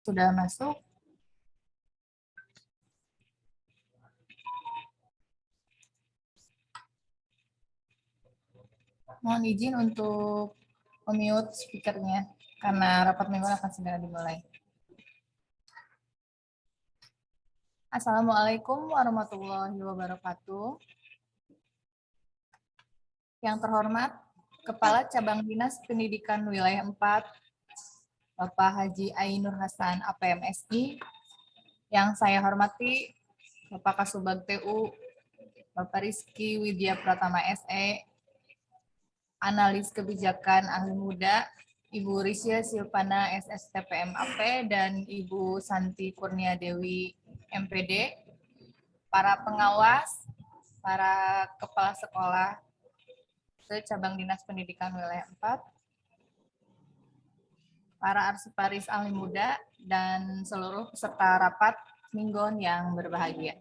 Sudah masuk? Mohon izin untuk mute speakernya karena rapat mingguan akan segera dimulai. Assalamualaikum warahmatullahi wabarakatuh. Yang terhormat, Kepala Cabang Dinas Pendidikan Wilayah 4, Bapak Haji Ainur Hasan, APMSI. Yang saya hormati, Bapak Kasubag TU, Bapak Rizky Widya Pratama SE, Analis Kebijakan Ahli Muda, Ibu Risya Silvana SSTPM AP, dan Ibu Santi Kurnia Dewi MPD, para pengawas, para kepala sekolah se-Cabang Dinas Pendidikan Wilayah 4, para arsiparis ahli muda, dan seluruh peserta rapat mingguan yang berbahagia.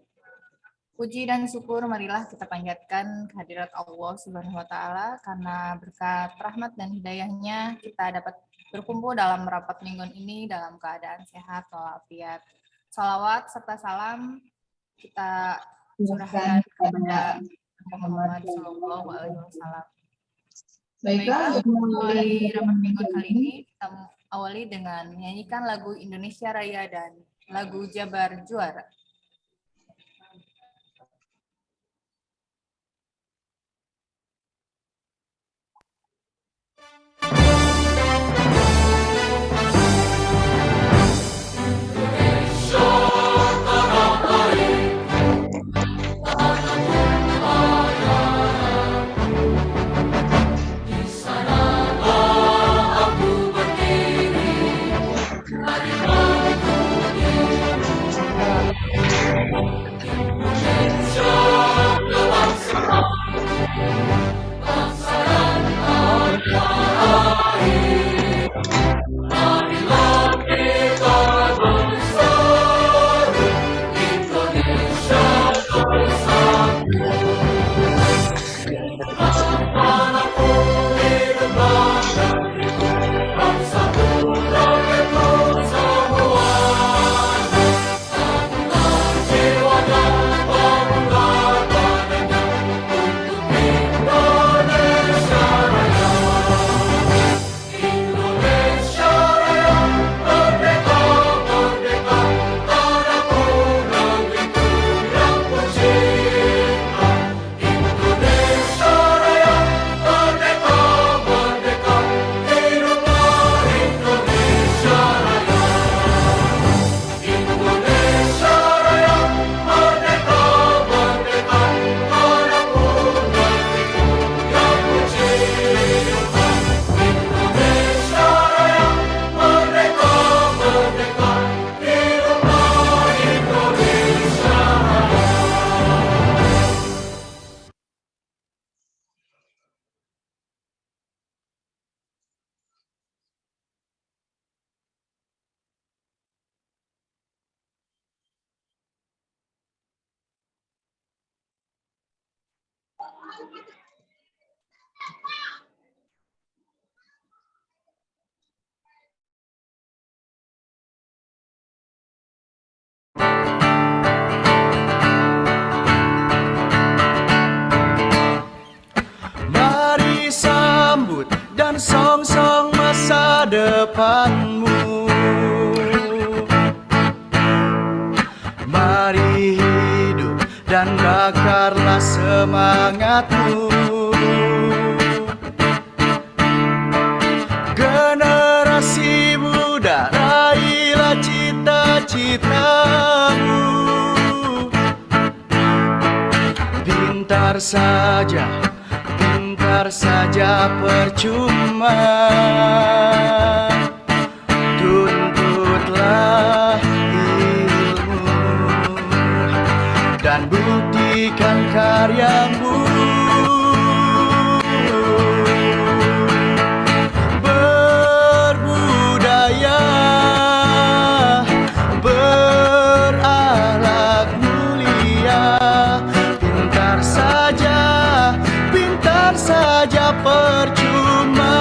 Puji dan syukur marilah kita panjatkan kehadirat Allah Subhanahu wa Ta'ala, karena berkat rahmat dan hidayahnya kita dapat berkumpul dalam rapat mingguan ini dalam keadaan sehat walafiat. Salawat serta salam kita curahkan kepada Muhammad Sallallahu Alaihi Wasallam. Baiklah, untuk mulai rapat mingguan kali ini, kita awali dengan menyanyikan lagu Indonesia Raya dan lagu Jabar Juara. Mari sambut dan song-song masa depanmu. Mari hidup dan bakarlah semangatmu. Generasi muda, raihlah cita-citamu. Pintar saja percuma. Tuntutlah ilmu dan buktikan karyamu. Berbudaya, berakhlak mulia. Pintar saja percuma.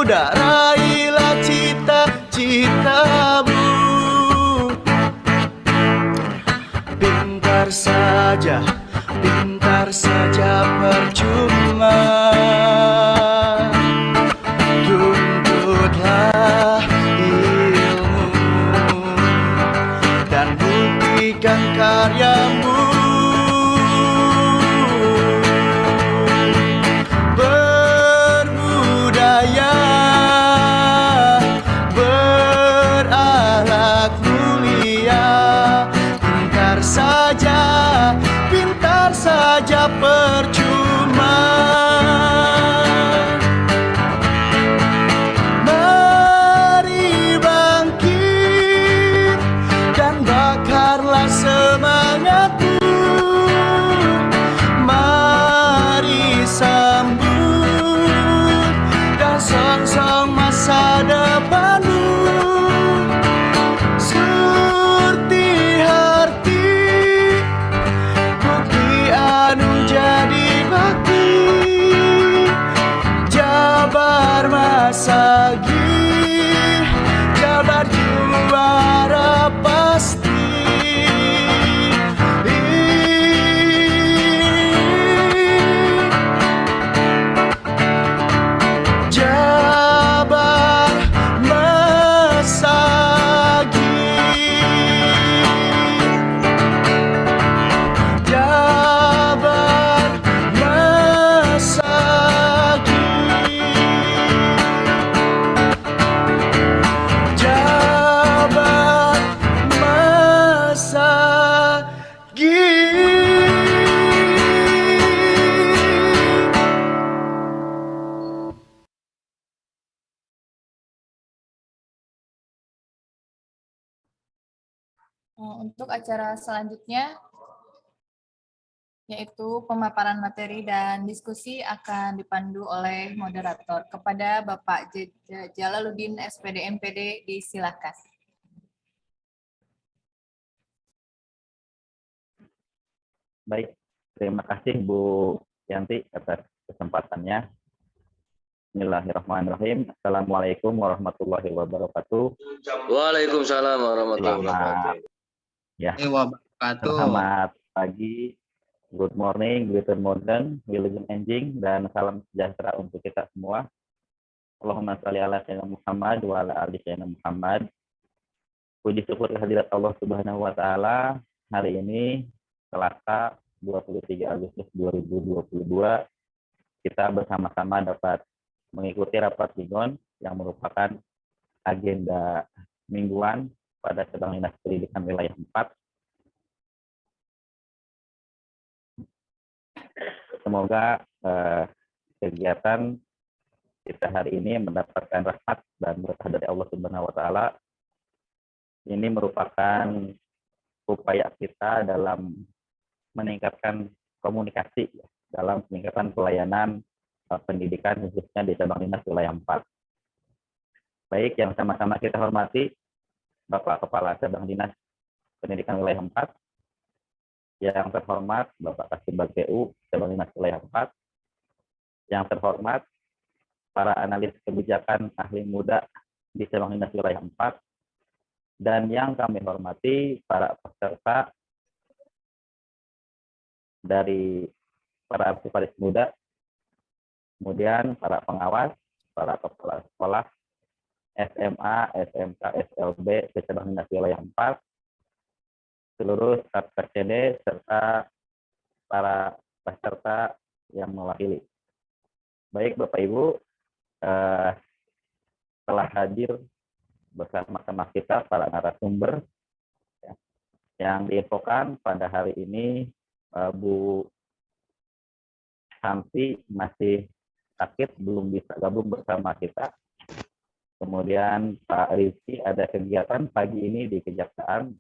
muda, raihlah cita-citamu. Pintar saja percuma. Tuntutlah ilmu dan buktikan karyamu. Berbudaya, berakhlak mulia. Pintar saja percuma. Mari bangkit dan bakarlah semangatmu. Mari sambut dan songsong masa depanmu. Surti harti, bukti anu jadi bakti. Jabar Masagi, Jabar juara pasti. Jabar Masagi, Jabar Masagi, Jabar Masagi. Untuk acara selanjutnya, yaitu pemaparan materi dan diskusi akan dipandu oleh moderator. Kepada Bapak Jalaluddin SPD MPD, disilakan. Baik, terima kasih Bu Yanti atas kesempatannya. Bismillahirrahmanirrahim. Assalamualaikum warahmatullahi wabarakatuh. Waalaikumsalam warahmatullahi wabarakatuh. Ya, selamat pagi, good morning, good morning, wilujeng enjing, dan salam sejahtera untuk kita semua. Allahumma sholli ala sayyidina Muhammad wa ala ali sayyidina Muhammad. Puji syukur kehadirat Allah Subhanahu wa taala. Hari ini Selasa 23 Agustus 2022 kita bersama-sama dapat mengikuti rapat Ligon yang merupakan agenda mingguan pada cabang Dinas Pendidikan Wilayah 4. Semoga kegiatan kita hari ini mendapatkan rahmat dan berkah dari Allah Subhanahu wa taala. Ini merupakan upaya kita dalam meningkatkan komunikasi dalam peningkatan pelayanan pendidikan khususnya di cabang Dinas Wilayah 4. Baik, yang sama-sama kita hormati Bapak Kepala Cabang Dinas Pendidikan Wilayah 4, yang terhormat Bapak Kasubag PU Cabang Dinas Wilayah 4, yang terhormat para analis kebijakan ahli muda di Cabang Dinas Wilayah 4, dan yang kami hormati para peserta dari para aktivis muda, kemudian para pengawas, para kepala sekolah, SMA, SMK, SLB, Cabang Dinas Wilayah 4, seluruh staf PCD, serta para peserta yang mewakili. Baik Bapak Ibu, telah hadir bersama-sama kita para narasumber yang diinfokan pada hari ini. Bu Santi masih sakit, belum bisa gabung bersama kita. Kemudian Pak Rizky ada kegiatan pagi ini di Kejaksaan.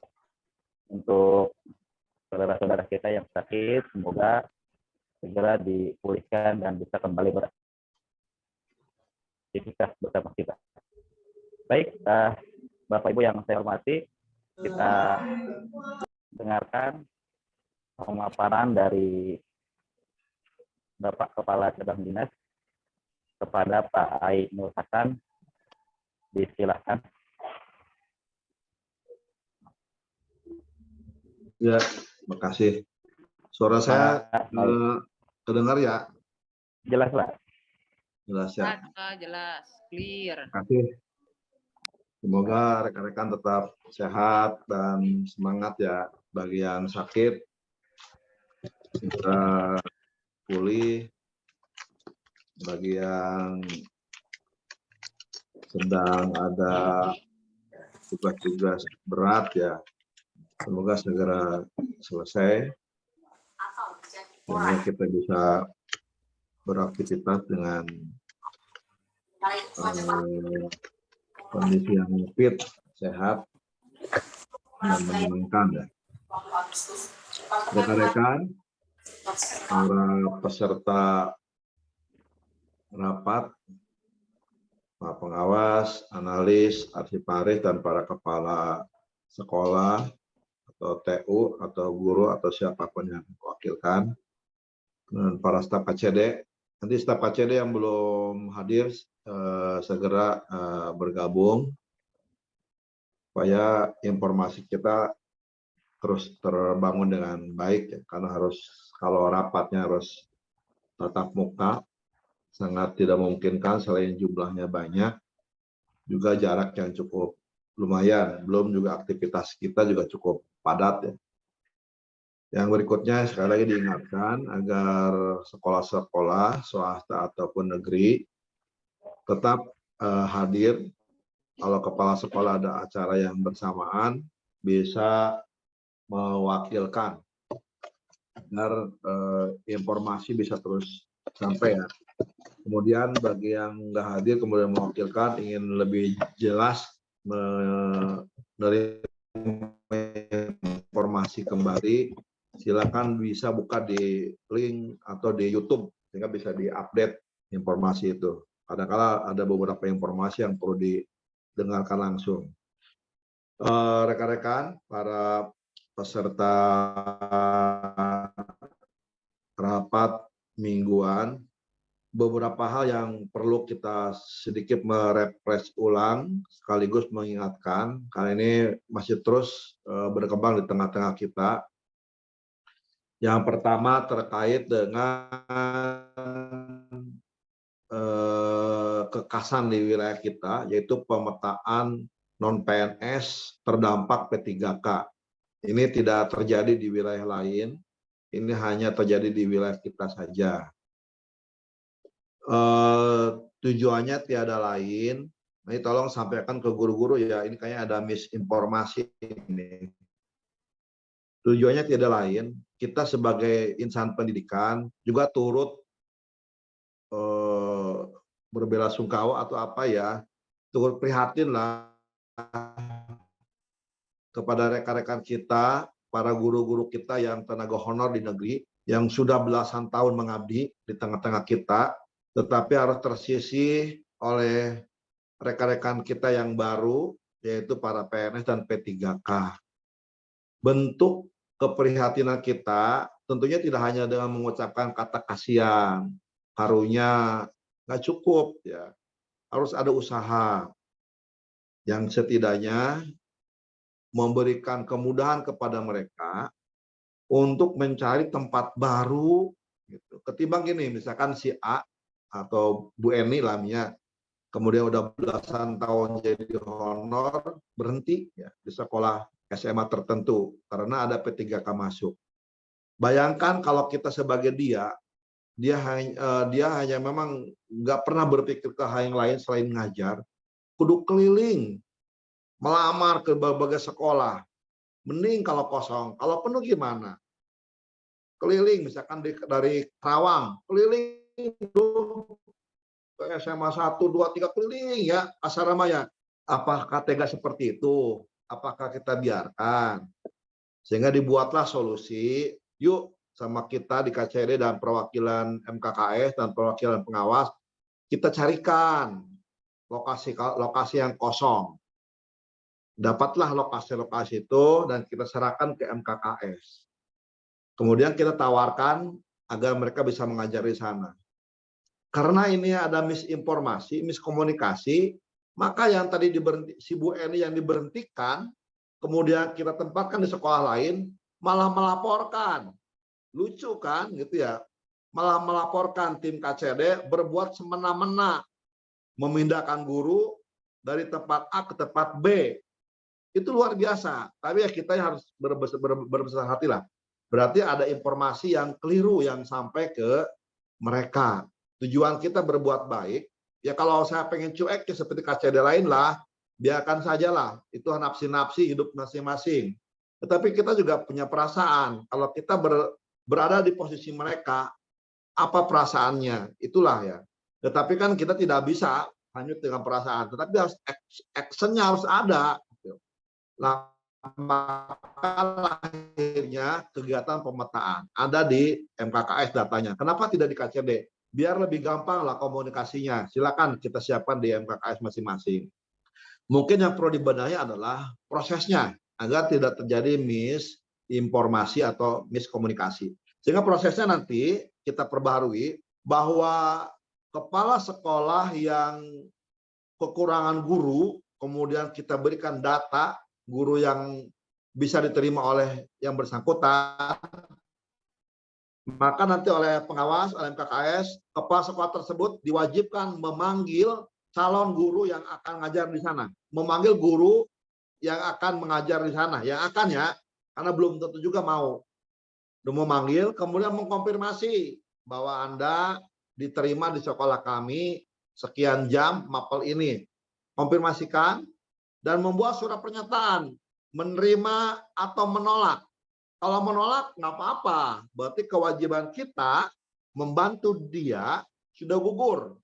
Untuk saudara-saudara kita yang sakit, semoga segera dipulihkan dan bisa kembali beraktivitas bersama kita. Baik, Bapak Ibu yang saya hormati, kita dengarkan pemaparan dari Bapak Kepala Cabang Dinas kepada Pak Ainul Hasan. Disilahkan. Ya, makasih. Suara saya terdengar ya? Jelas, Pak. Jelas ya. Jelas, clear. Terima kasih. Semoga rekan-rekan tetap sehat dan semangat ya. Bagi yang sakit, segera pulih. Bagi yang sedang ada tugas-tugas berat ya, semoga segera selesai. Sehingga kita bisa beraktivitas dengan kondisi yang fit, sehat, dan menyenangkan ya. Rekan-rekan, para peserta rapat, Pak pengawas, analis, arsiparis, dan para kepala sekolah atau TU atau guru atau siapapun yang mewakilkan, dan para staf KCD. Nanti staf KCD yang belum hadir segera bergabung supaya informasi kita terus terbangun dengan baik ya, karena kalau rapatnya harus tatap muka sangat tidak memungkinkan, selain jumlahnya banyak, juga jarak yang cukup lumayan, belum juga aktivitas kita juga cukup padat ya. Yang berikutnya sekali lagi diingatkan agar sekolah-sekolah swasta ataupun negeri tetap hadir. Kalau kepala sekolah ada acara yang bersamaan bisa mewakilkan agar informasi bisa terus sampai ya. Kemudian bagi yang nggak hadir kemudian mewakilkan ingin lebih jelas menerima informasi kembali, silakan bisa buka di link atau di YouTube sehingga bisa diupdate informasi itu. Kadang-kala ada beberapa informasi yang perlu didengarkan langsung. Rekan-rekan, para peserta rapat mingguan, beberapa hal yang perlu kita sedikit merefresh ulang sekaligus mengingatkan, karena ini masih terus berkembang di tengah-tengah kita. Yang pertama terkait dengan kekasan di wilayah kita, yaitu pemetaan non-PNS terdampak P3K. Ini tidak terjadi di wilayah lain, ini hanya terjadi di wilayah kita saja. Tujuannya tiada lain, ini tolong sampaikan ke guru-guru ya, ini kayaknya ada misinformasi ini. Tujuannya tiada lain, kita sebagai insan pendidikan juga turut berbelasungkawa atau apa ya, turut prihatin lah kepada rekan-rekan kita, para guru-guru kita yang tenaga honor di negeri, yang sudah belasan tahun mengabdi di tengah-tengah kita, tetapi harus tersisih oleh rekan-rekan kita yang baru, yaitu para PNS dan P3K. Bentuk keprihatinan kita tentunya tidak hanya dengan mengucapkan kata kasihan, karunia, nggak cukup ya, harus ada usaha yang setidaknya memberikan kemudahan kepada mereka untuk mencari tempat baru gitu. Ketimbang gini, misalkan si A atau Bu Eni lamanya kemudian udah belasan tahun jadi honor, berhenti ya di sekolah SMA tertentu karena ada P3K masuk. Bayangkan kalau kita sebagai dia hanya memang nggak pernah berpikir ke hal yang lain selain ngajar, kudu keliling melamar ke berbagai sekolah. Mending kalau kosong, kalau penuh gimana? Keliling misalkan dari Karawang, keliling ke SMA 1, 2, 3 keliling ya, asrama ya. Apakah tega seperti itu? Apakah kita biarkan? Sehingga dibuatlah solusi, yuk sama kita di KCD dan perwakilan MKKS dan perwakilan pengawas, kita carikan lokasi yang kosong. Dapatlah lokasi-lokasi itu dan kita serahkan ke MKKS. Kemudian kita tawarkan agar mereka bisa mengajar di sana. karena ini ada misinformasi, miskomunikasi, maka yang tadi si Bu Eni yang diberhentikan, kemudian kita tempatkan di sekolah lain, malah melaporkan. Lucu kan gitu ya, malah melaporkan tim KCD berbuat semena-mena, memindahkan guru dari tempat A ke tempat B. Itu luar biasa, tapi ya kita harus berbesar hati lah. Berarti ada informasi yang keliru yang sampai ke mereka. Tujuan kita berbuat baik, ya kalau saya pengen cuek ya seperti KCD lain lah, biarkan sajalah, itu nafsi-nafsi hidup masing-masing. Tetapi kita juga punya perasaan, kalau kita berada di posisi mereka, apa perasaannya, itulah ya. Tetapi kan kita tidak bisa hanyut dengan perasaan, tetapi harus actionnya harus ada. Nah, maka akhirnya kegiatan pemetaan ada di MKKS datanya. Kenapa tidak di KCD? Biar lebih gampang lah komunikasinya. Silakan kita siapkan di MKKS masing-masing. Mungkin yang perlu dibenahi adalah prosesnya agar tidak terjadi misinformasi atau miskomunikasi. Sehingga prosesnya nanti kita perbaharui bahwa kepala sekolah yang kekurangan guru, kemudian kita berikan data guru yang bisa diterima oleh yang bersangkutan, maka nanti oleh pengawas, oleh MKKS, kepala sekolah tersebut diwajibkan memanggil calon guru yang akan mengajar di sana. Memanggil guru yang akan mengajar di sana. Yang akan ya, karena belum tentu juga mau. Memanggil, kemudian mengkonfirmasi bahwa Anda diterima di sekolah kami sekian jam mapel ini. Konfirmasikan dan membuat surat pernyataan, menerima atau menolak. Kalau menolak nggak apa-apa, berarti kewajiban kita membantu dia sudah gugur.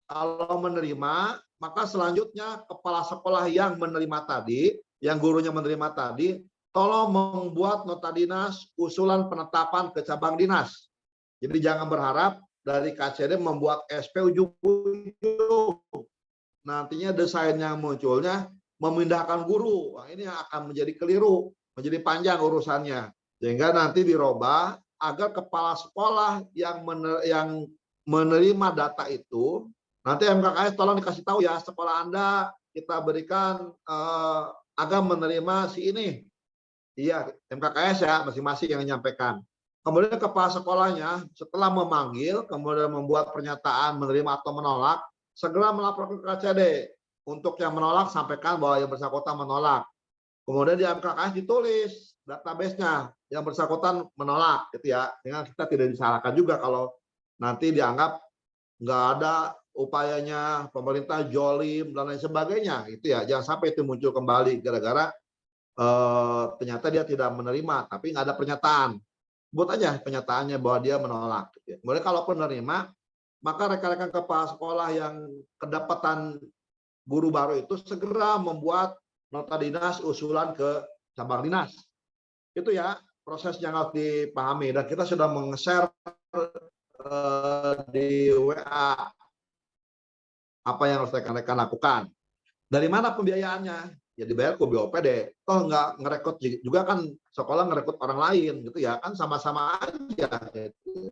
Kalau menerima, maka selanjutnya kepala sekolah yang menerima tadi, yang gurunya menerima tadi, tolong membuat nota dinas usulan penetapan ke cabang dinas. Jadi jangan berharap dari KCD membuat SP ujung-ujung. Nantinya desain yang munculnya memindahkan guru. Nah, ini akan menjadi keliru. Menjadi panjang urusannya, sehingga nanti dirubah agar kepala sekolah yang menerima data itu, nanti MKKS tolong dikasih tahu ya, sekolah Anda kita berikan agar menerima si ini. Iya, MKKS ya, masing-masing yang menyampaikan. Kemudian kepala sekolahnya setelah memanggil, kemudian membuat pernyataan menerima atau menolak, segera melapor ke KCD. Untuk yang menolak, sampaikan bahwa yang bersangkutan menolak. Kemudian di MKKS ditulis database-nya, yang bersangkutan menolak, gitu ya. Sehingga kita tidak disalahkan juga kalau nanti dianggap nggak ada upayanya pemerintah jolim dan lain sebagainya, gitu ya. Jangan sampai itu muncul kembali gara-gara ternyata dia tidak menerima, tapi nggak ada pernyataan. Buat aja penyataannya bahwa dia menolak. Gitu ya. Kemudian kalau penerima, maka rekan-rekan kepala sekolah yang kedapatan guru baru itu segera membuat nota dinas usulan ke cabang dinas. Itu ya proses yang harus dipahami, dan kita sudah meng-share di WA apa yang harus rekan-rekan lakukan. Dari mana pembiayaannya? Ya dibayar ke BOPD. Toh nggak ngerekrut juga kan, sekolah ngerekrut orang lain gitu ya, kan sama-sama aja. Gitu.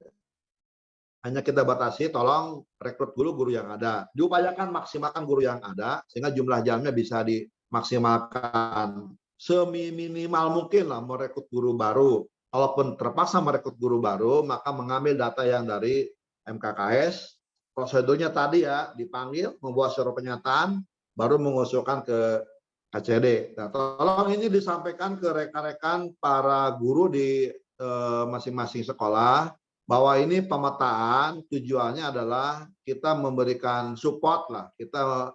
Hanya kita batasi, tolong rekrut dulu guru yang ada. Diupayakan maksimalkan guru yang ada sehingga jumlah jamnya bisa dimaksimalkan. Seminimal mungkin lah merekrut guru baru. Kalaupun terpaksa merekrut guru baru, maka mengambil data yang dari MKKS. Prosedurnya tadi ya, dipanggil, membuat surat pernyataan, baru mengusulkan ke KCD. Nah, tolong ini disampaikan ke rekan-rekan para guru di masing-masing sekolah, bahwa ini pemetaan tujuannya adalah kita memberikan support lah, kita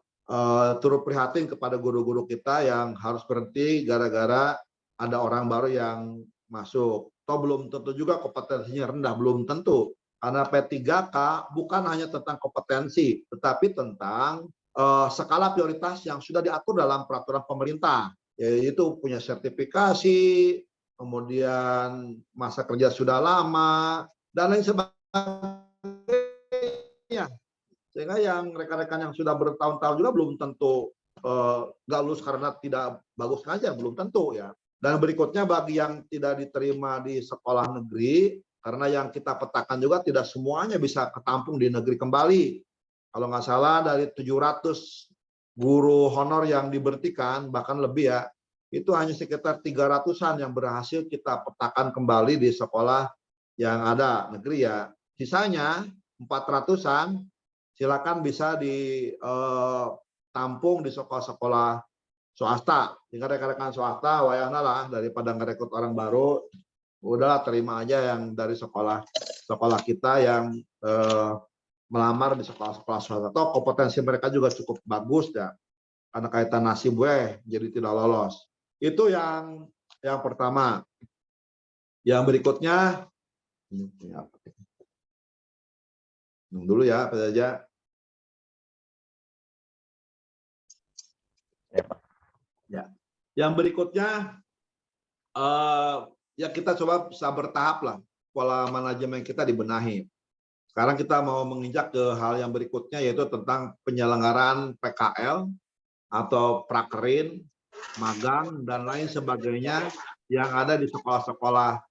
turut prihatin kepada guru-guru kita yang harus berhenti gara-gara ada orang baru yang masuk. Toh belum tentu juga kompetensinya rendah, belum tentu. Karena P3K bukan hanya tentang kompetensi, tetapi tentang skala prioritas yang sudah diatur dalam peraturan pemerintah, yaitu punya sertifikasi, kemudian masa kerja sudah lama, dan lain sebagainya. Sehingga yang rekan-rekan yang sudah bertahun-tahun juga belum tentu nggak lulus karena tidak bagus ngajar, belum tentu ya. Dan berikutnya bagi yang tidak diterima di sekolah negeri, karena yang kita petakan juga tidak semuanya bisa ketampung di negeri kembali. Kalau nggak salah dari 700 guru honor yang diberhentikan, bahkan lebih ya, itu hanya sekitar 300-an yang berhasil kita petakan kembali di sekolah yang ada negeri ya. Sisanya 400-an silakan bisa ditampung di sekolah-sekolah swasta. Sehingga rekan-rekan swasta wayahna lah, daripada ngerekrut orang baru, udahlah terima aja yang dari sekolah kita yang melamar di sekolah-sekolah swasta. Atau kompetensi mereka juga cukup bagus ya, karena kaitan nasib jadi tidak lolos. Itu yang pertama. Yang berikutnya, dulu ya, apa saja. Ya. Yang berikutnya, ya kita coba bisa bertahap lah, pola manajemen kita dibenahi. Sekarang kita mau menginjak ke hal yang berikutnya, yaitu tentang penyelenggaraan PKL atau prakerin, magang, dan lain sebagainya yang ada di sekolah-sekolah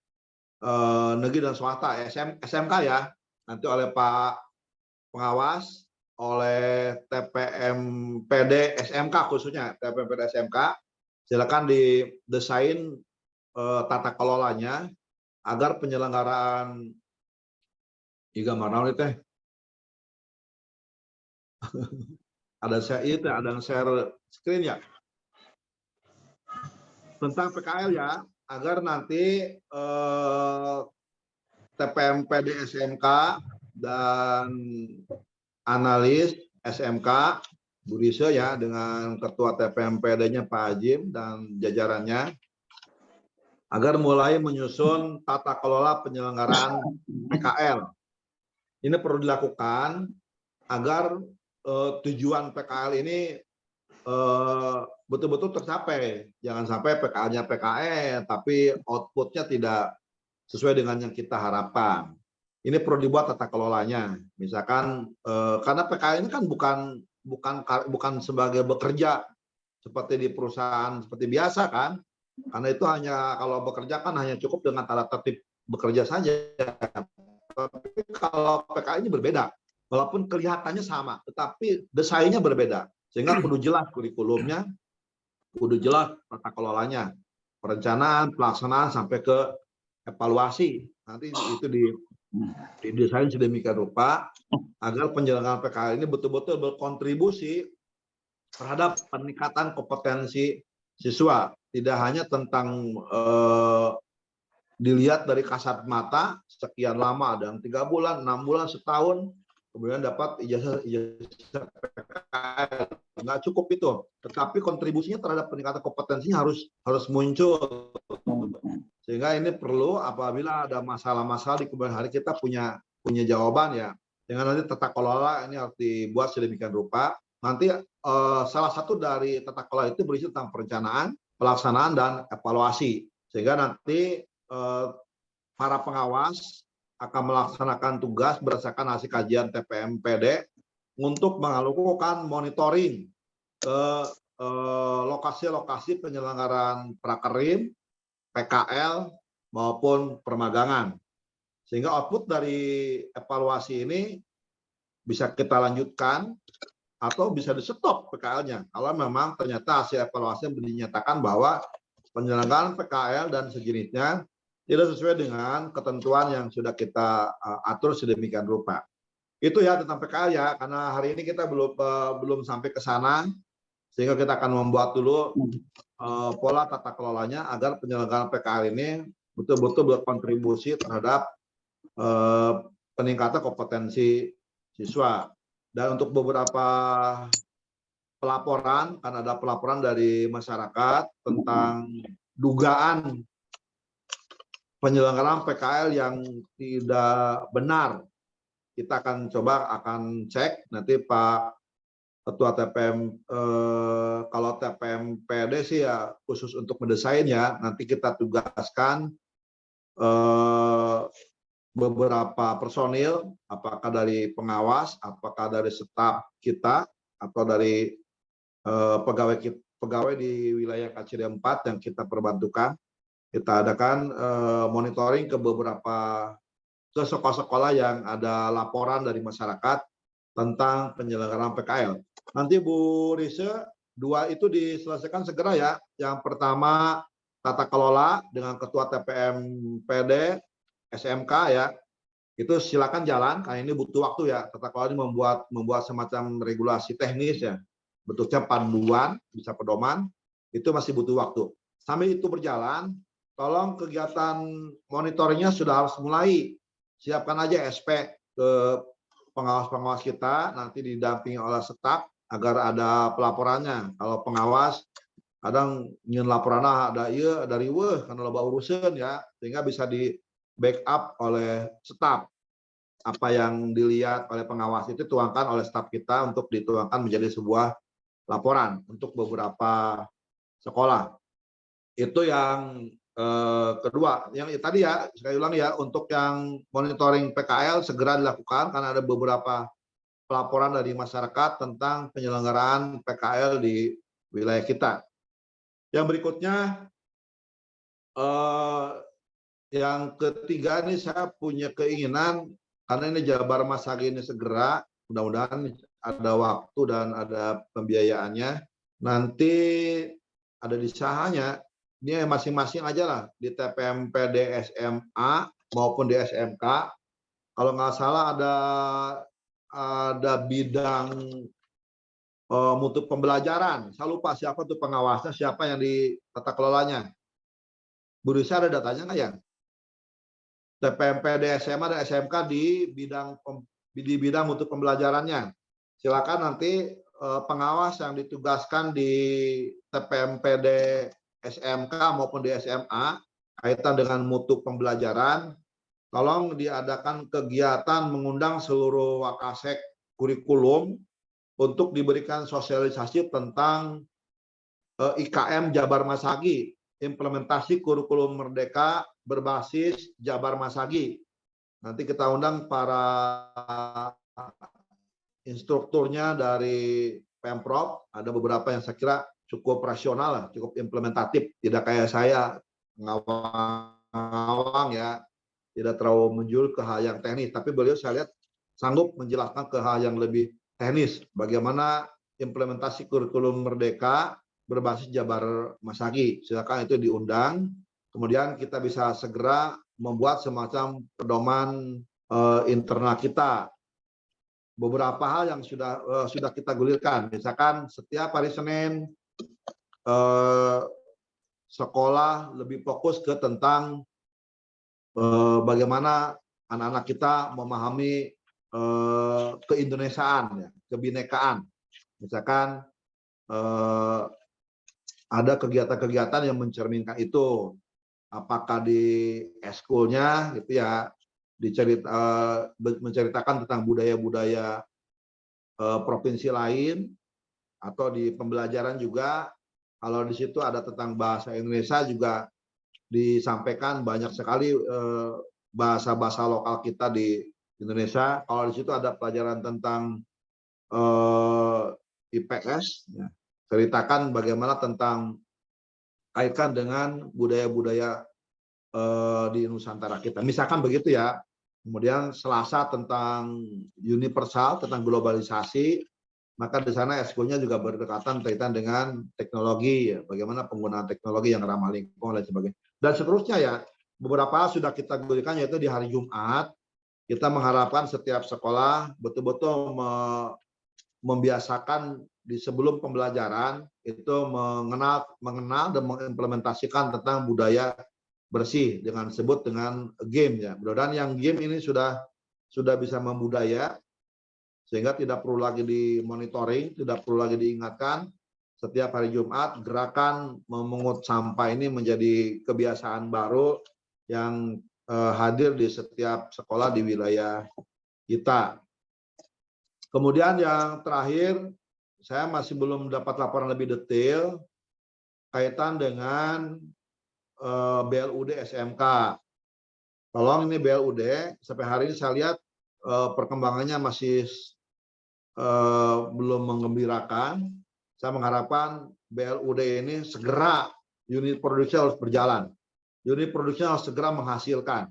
negeri dan swasta, SMK ya, nanti oleh Pak Pengawas, oleh TPMPD SMK khususnya, TPMPD SMK, silakan didesain tata kelolanya agar penyelenggaraan ada share screen ya, tentang PKL ya, agar nanti TPMPD SMK dan analis SMK Bu Rise ya, dengan ketua TPMPD-nya Pak Ajim dan jajarannya, agar mulai menyusun tata kelola penyelenggaraan PKL. Ini perlu dilakukan agar tujuan PKL ini betul-betul tercapai. Jangan sampai PKL-nya PKL, tapi outputnya tidak sesuai dengan yang kita harapkan. Ini perlu dibuat tata kelolanya. Misalkan karena PKL ini kan bukan sebagai bekerja seperti di perusahaan seperti biasa kan. Karena itu hanya kalau bekerja kan hanya cukup dengan tata tertib bekerja saja. Tapi kalau PKL ini berbeda. Walaupun kelihatannya sama, tetapi desainnya berbeda. Sehingga kudu jelas kurikulumnya, kudu jelas tata kelolanya, perencanaan, pelaksanaan, sampai ke evaluasi. Nanti itu didesain sedemikian rupa agar penyelenggaraan PKL ini betul-betul berkontribusi terhadap peningkatan kompetensi siswa. Tidak hanya tentang dilihat dari kasat mata sekian lama, dan 3 bulan, 6 bulan, setahun, kemudian dapat ijazah PKL. Nggak cukup itu, tetapi kontribusinya terhadap peningkatan kompetensinya harus muncul. Sehingga ini perlu apabila ada masalah-masalah di kemudian hari kita punya jawaban ya. Dengan nanti tata kelola ini harus dibuat sedemikian rupa. Nanti salah satu dari tata kelola itu berisi tentang perencanaan, pelaksanaan, dan evaluasi. Sehingga nanti para pengawas akan melaksanakan tugas berdasarkan hasil kajian TPMPD untuk melakukan monitoring ke lokasi-lokasi penyelenggaraan prakerin, PKL, maupun permagangan. Sehingga output dari evaluasi ini bisa kita lanjutkan atau bisa di-stop PKL-nya. Kalau memang ternyata hasil evaluasi dinyatakan bahwa penyelenggaraan PKL dan sejenisnya tidak sesuai dengan ketentuan yang sudah kita atur sedemikian rupa. Itu ya tentang PKL ya, karena hari ini kita belum sampai ke sana, sehingga kita akan membuat dulu pola tata kelolanya agar penyelenggaraan PKL ini betul-betul berkontribusi terhadap peningkatan kompetensi siswa. Dan untuk beberapa pelaporan, karena ada pelaporan dari masyarakat tentang dugaan penyelenggaraan PKL yang tidak benar, kita akan cek nanti Pak Ketua TPM, kalau TPMPD sih ya khusus untuk mendesain ya, nanti kita tugaskan beberapa personil, apakah dari pengawas, apakah dari staf kita, atau dari pegawai di wilayah KCD 4 yang kita perbantukan. Kita adakan monitoring ke beberapa ke sekolah-sekolah yang ada laporan dari masyarakat tentang penyelenggaraan PKL. Nanti Bu Rise, 2 itu diselesaikan segera ya. Yang pertama tata kelola dengan Ketua TPMPD SMK ya. Itu silakan jalan, karena ini butuh waktu ya. Tata kelola ini membuat semacam regulasi teknis ya. Bentuknya panduan, bisa pedoman, itu masih butuh waktu. Sambil itu berjalan, tolong kegiatan monitoringnya sudah harus mulai. Siapkan aja SP ke pengawas-pengawas kita, nanti didampingi oleh staf agar ada pelaporannya. Kalau pengawas kadang ingin laporan ada iya dari karena loba urusan ya, sehingga bisa di backup oleh staf. Apa yang dilihat oleh pengawas itu tuangkan oleh staf kita untuk dituangkan menjadi sebuah laporan untuk beberapa sekolah. Itu yang kedua. Yang tadi ya, sekali ulang ya, untuk yang monitoring PKL segera dilakukan karena ada beberapa pelaporan dari masyarakat tentang penyelenggaraan PKL di wilayah kita. Yang berikutnya, yang ketiga ini saya punya keinginan, karena ini Jabar Masagi ini segera, mudah-mudahan ada waktu dan ada pembiayaannya, nanti ada di sahanya, ini masing-masing aja lah, di TPMPD SMA maupun di SMK. Kalau nggak salah ada bidang mutu pembelajaran. Saya lupa siapa tuh pengawasnya, siapa yang di tata kelolanya. Bu Risa ada datanya nggak ya? TPMPD SMA dan SMK di bidang mutu pembelajarannya. Silakan nanti pengawas yang ditugaskan di TPMPD SMK maupun di SMA kaitan dengan mutu pembelajaran, tolong diadakan kegiatan mengundang seluruh wakasek kurikulum untuk diberikan sosialisasi tentang IKM Jabar Masagi, implementasi kurikulum merdeka berbasis Jabar Masagi. Nanti kita undang para instrukturnya dari Pemprov, ada beberapa yang saya kira cukup rasional lah, cukup implementatif, tidak kayak saya ngawang ya, tidak terlalu menjul ke hal yang teknis, tapi beliau saya lihat sanggup menjelaskan ke hal yang lebih teknis, bagaimana implementasi kurikulum merdeka berbasis Jabar Masagi. Silakan itu diundang, kemudian kita bisa segera membuat semacam pedoman internal kita. Beberapa hal yang sudah kita gulirkan, misalkan setiap hari Senin sekolah lebih fokus ke tentang bagaimana anak-anak kita memahami keindonesiaan, ya, kebinekaan. Misalkan ada kegiatan-kegiatan yang mencerminkan itu, apakah di eskulnya gitu ya, menceritakan tentang budaya-budaya provinsi lain, atau di pembelajaran juga, kalau di situ ada tentang bahasa Indonesia juga disampaikan banyak sekali bahasa-bahasa lokal kita di Indonesia. Kalau di situ ada pelajaran tentang IPS, ya, ceritakan bagaimana tentang kaitkan dengan budaya-budaya di Nusantara kita. Misalkan begitu ya. Kemudian Selasa tentang universal, tentang globalisasi, maka di sana eskulnya juga berdekatan kaitan dengan teknologi, ya, bagaimana penggunaan teknologi yang ramah lingkungan dan sebagainya. Dan seterusnya ya, beberapa sudah kita gunakan, yaitu di hari Jumat, kita mengharapkan setiap sekolah betul-betul membiasakan di sebelum pembelajaran itu mengenal dan mengimplementasikan tentang budaya bersih dengan sebut dengan game ya. Mudah-mudahan yang game ini sudah bisa membudaya sehingga tidak perlu lagi dimonitoring, tidak perlu lagi diingatkan. Setiap hari Jumat gerakan memungut sampah ini menjadi kebiasaan baru yang hadir di setiap sekolah di wilayah kita. Kemudian yang terakhir, saya masih belum dapat laporan lebih detail kaitan dengan BLUD SMK. Tolong ini BLUD, sampai hari ini saya lihat perkembangannya masih belum menggembirakan. Saya mengharapkan BLUD ini segera unit produksi harus berjalan. Unit produksi harus segera menghasilkan.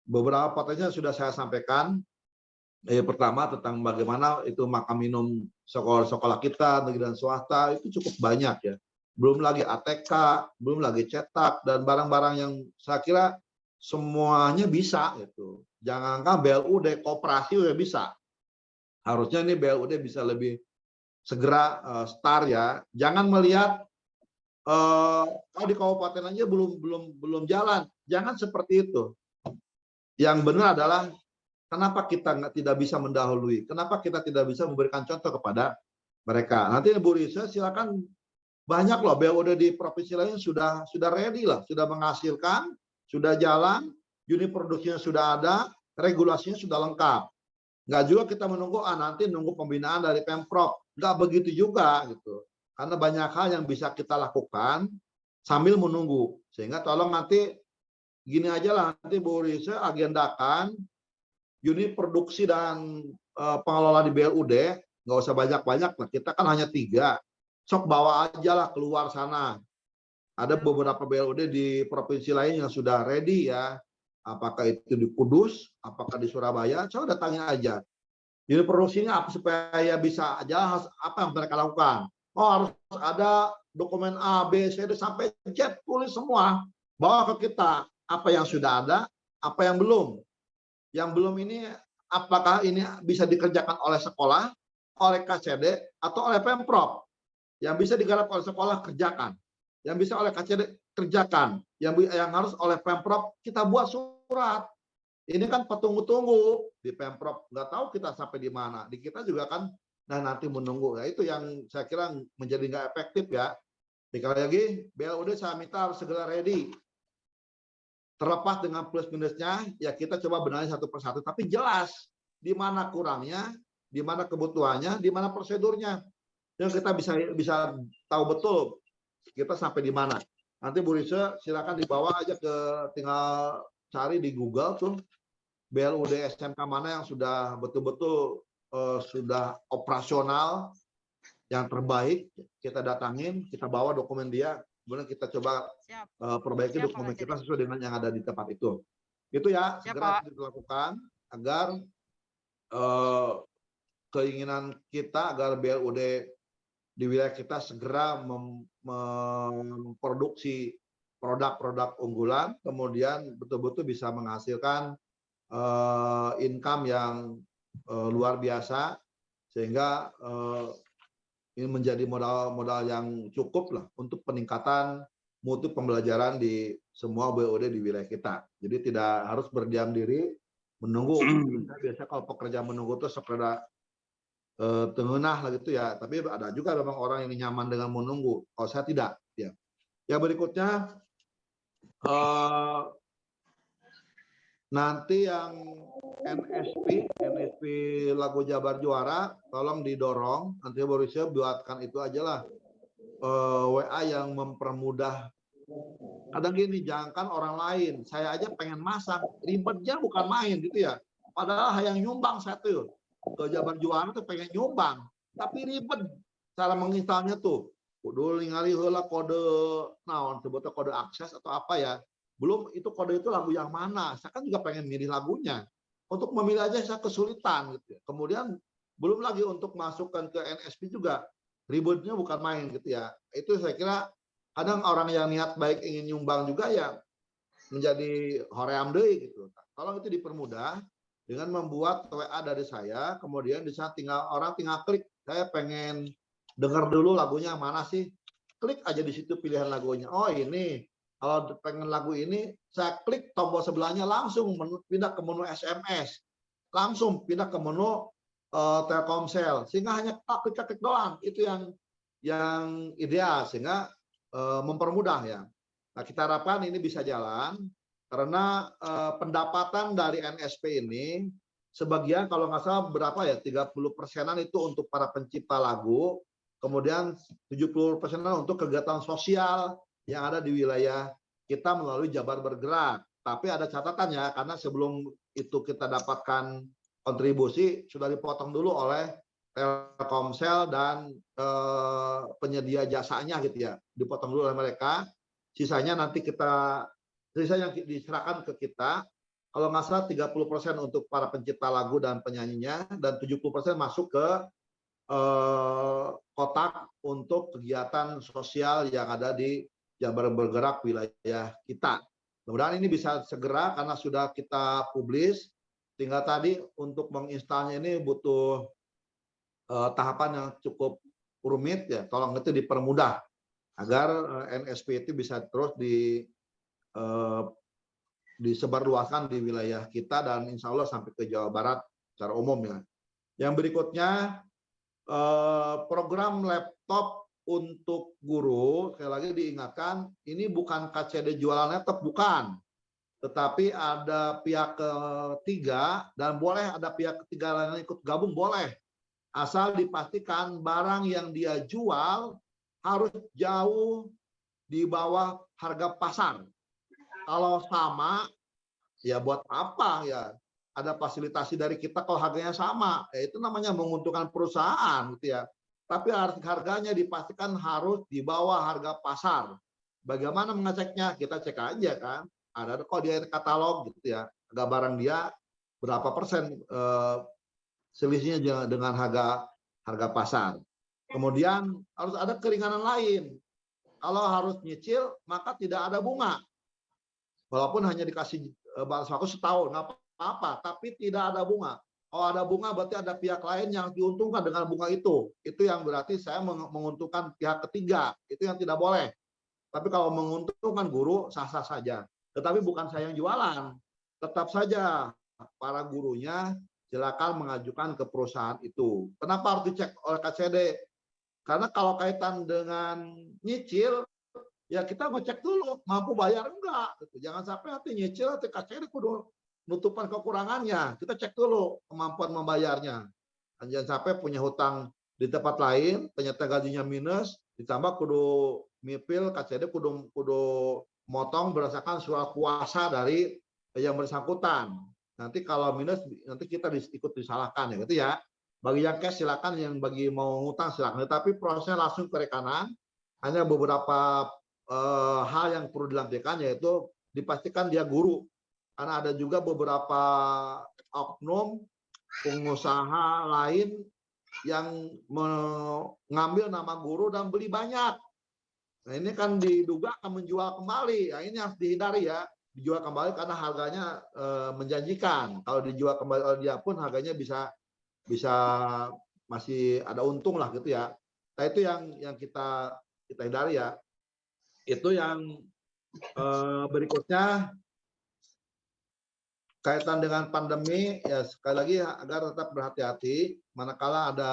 beberapa potensi sudah saya sampaikan. Pertama tentang bagaimana itu makan minum sekolah-sekolah kita, negeri dan swasta, itu cukup banyak ya. Belum lagi ATK, belum lagi cetak, dan barang-barang yang saya kira semuanya bisa gitu. Jangankan BLUD, koperasi udah bisa. Harusnya ini BLUD bisa lebih segera start ya. Jangan melihat kalau di kabupaten aja belum jalan. Jangan seperti itu. Yang benar adalah kenapa kita tidak bisa mendahului? Kenapa kita tidak bisa memberikan contoh kepada mereka? Nanti Bu Risa silakan, banyak loh BUD di provinsi lain sudah ready lah, sudah menghasilkan, sudah jalan, unit produksinya sudah ada, regulasinya sudah lengkap. Nggak juga kita menunggu nanti nunggu pembinaan dari Pemprov. Nggak begitu juga gitu. Karena banyak hal yang bisa kita lakukan sambil menunggu. Sehingga tolong nanti gini aja lah, nanti Bu Risa agendakan unit produksi dan pengelola di BLUD, nggak usah banyak-banyak lah. Kita kan hanya 3. Sok bawa aja lah keluar sana. Ada beberapa BLUD di provinsi lain yang sudah ready ya. Apakah itu di Kudus, apakah di Surabaya, coba datangin aja. Unit produksinya apa supaya bisa aja apa yang mereka lakukan. Oh, harus ada dokumen A, B, C, D sampai Z, tulis semua. Bawa ke kita apa yang sudah ada, apa yang belum. Yang belum ini apakah ini bisa dikerjakan oleh sekolah, oleh KCD, atau oleh Pemprov. Yang bisa digarap oleh sekolah, kerjakan. Yang bisa oleh KCD, kerjakan. Yang harus oleh Pemprov, kita buat surat. Ini kan petunggu-tunggu di Pemprov. Nggak tahu kita sampai di mana. Di kita juga kan nanti menunggu. Nah, itu yang saya kira menjadi nggak efektif ya. Sekali lagi, BLUD saya minta harus segera ready. Terlepas dengan plus minusnya, ya kita coba benahi satu persatu. Tapi jelas di mana kurangnya, di mana kebutuhannya, di mana prosedurnya. Yang kita bisa tahu betul kita sampai di mana. Nanti Bu Risa silakan dibawa aja tinggal cari di Google tuh BLUD SMK mana yang sudah betul-betul sudah operasional, yang terbaik. Kita datangin, kita bawa dokumen dia. Kemudian kita coba perbaiki dokumen kita sesuai dengan yang ada di tempat itu. Itu ya, segera dilakukan agar keinginan kita agar BLUD di wilayah kita segera memproduksi produk-produk unggulan, kemudian betul-betul bisa menghasilkan income yang luar biasa, sehingga ini menjadi modal yang cukup lah untuk peningkatan mutu pembelajaran di semua BUD di wilayah kita. Jadi tidak harus berdiam diri menunggu. Biasanya kalau pekerja menunggu itu sekedar tengenah lah gitu ya. Tapi ada juga memang orang yang nyaman dengan menunggu. Kalau saya tidak. Ya. Yang berikutnya nanti yang NSP lagu Jabar Juara, tolong didorong. Nanti Borussia buatkan itu aja lah. WA yang mempermudah. Kadang gini, jangankan orang lain. Saya aja pengen masang. Ribetnya bukan main gitu ya. Padahal yang nyumbang satu. Ke Jabar Juara tuh pengen nyumbang. Tapi ribet cara menginstalnya tuh. Kudu ningali heula kode naon sebutnya kode akses atau apa ya. Belum itu kode itu lagu yang mana. Saya kan juga pengen milih lagunya. Untuk memilih aja saya kesulitan gitu ya. Kemudian belum lagi untuk masukkan ke NSP juga ribetnya bukan main gitu ya. Itu saya kira kadang orang yang niat baik ingin nyumbang juga ya menjadi hoream deui gitu. Tolong itu dipermudah dengan membuat WA dari saya, kemudian di sana orang tinggal klik, saya pengen dengar dulu lagunya mana sih. Klik aja di situ pilihan lagunya. Oh ini. Kalau pengen lagu ini, saya klik tombol sebelahnya langsung pindah ke menu SMS. Langsung pindah ke menu Telkomsel. Sehingga hanya klik doang. Itu yang ideal. Sehingga mempermudah ya. Nah, kita harapkan ini bisa jalan. Karena pendapatan dari NSP ini, sebagian kalau nggak salah berapa ya, 30%-an itu untuk para pencipta lagu. Kemudian 70%-an untuk kegiatan sosial yang ada di wilayah kita melalui Jabar Bergerak. Tapi ada catatan ya, karena sebelum itu kita dapatkan kontribusi, sudah dipotong dulu oleh Telkomsel dan penyedia jasanya gitu ya. Dipotong dulu oleh mereka, sisanya nanti sisa yang diserahkan ke kita, kalau nggak salah 30% untuk para pencipta lagu dan penyanyinya, dan 70% masuk ke kotak untuk kegiatan sosial yang ada di Jabar Bergerak wilayah kita. Mudah-mudahan ini bisa segera karena sudah kita publis. Tinggal tadi untuk menginstalnya ini butuh tahapan yang cukup rumit ya. Tolong itu dipermudah agar NSP itu bisa terus disebarluaskan di wilayah kita dan insya Allah sampai ke Jawa Barat secara umum ya. Yang berikutnya program laptop untuk guru, sekali lagi diingatkan, ini bukan KCD jualan laptop, bukan. Tetapi ada pihak ketiga, dan boleh ada pihak ketiga lain ikut gabung, boleh. Asal dipastikan barang yang dia jual harus jauh di bawah harga pasar. Kalau sama, ya buat apa ya? Ada fasilitasi dari kita kalau harganya sama, ya itu namanya menguntungkan perusahaan gitu ya. Tapi harganya dipastikan harus di bawah harga pasar. Bagaimana mengeceknya? Kita cek aja kan. Ada kok dia katalog gitu ya. Harga barang dia berapa persen selisihnya dengan harga pasar. Kemudian harus ada keringanan lain. Kalau harus nyicil maka tidak ada bunga. Walaupun hanya dikasih batas waktu setahun, nggak apa-apa, tapi tidak ada bunga. Kalau ada bunga berarti ada pihak lain yang diuntungkan dengan bunga itu. Itu yang berarti saya menguntungkan pihak ketiga. Itu yang tidak boleh. Tapi kalau menguntungkan guru, sah-sah saja. Tetapi bukan saya yang jualan. Tetap saja para gurunya silakan mengajukan ke perusahaan itu. Kenapa harus dicek oleh KCD? Karena kalau kaitan dengan nyicil, ya kita ngecek dulu mampu bayar enggak. Jangan sampai nanti nyicil, nanti KCD kudu nutupan kekurangannya. Kita cek dulu kemampuan membayarnya. Jangan sampai punya hutang di tempat lain, ternyata gajinya minus, ditambah kudu mipil, KCD kudu motong berdasarkan surat kuasa dari yang bersangkutan. Nanti kalau minus, nanti kita ikut disalahkan ya gitu ya. Bagi yang cash silakan, yang bagi mau ngutang silakan. Tapi prosesnya langsung ke rekanan. Hanya beberapa hal yang perlu dilampirkan, yaitu dipastikan dia guru. Karena ada juga beberapa oknum pengusaha lain yang mengambil nama guru dan beli banyak. Nah ini kan diduga akan menjual kembali. Nah, ini harus dihindari ya, dijual kembali karena harganya menjanjikan. Kalau dijual kembali oleh dia pun harganya bisa masih ada untung lah gitu ya. Nah itu yang kita hindari ya. Itu yang berikutnya kaitan dengan pandemi ya, sekali lagi agar tetap berhati-hati manakala ada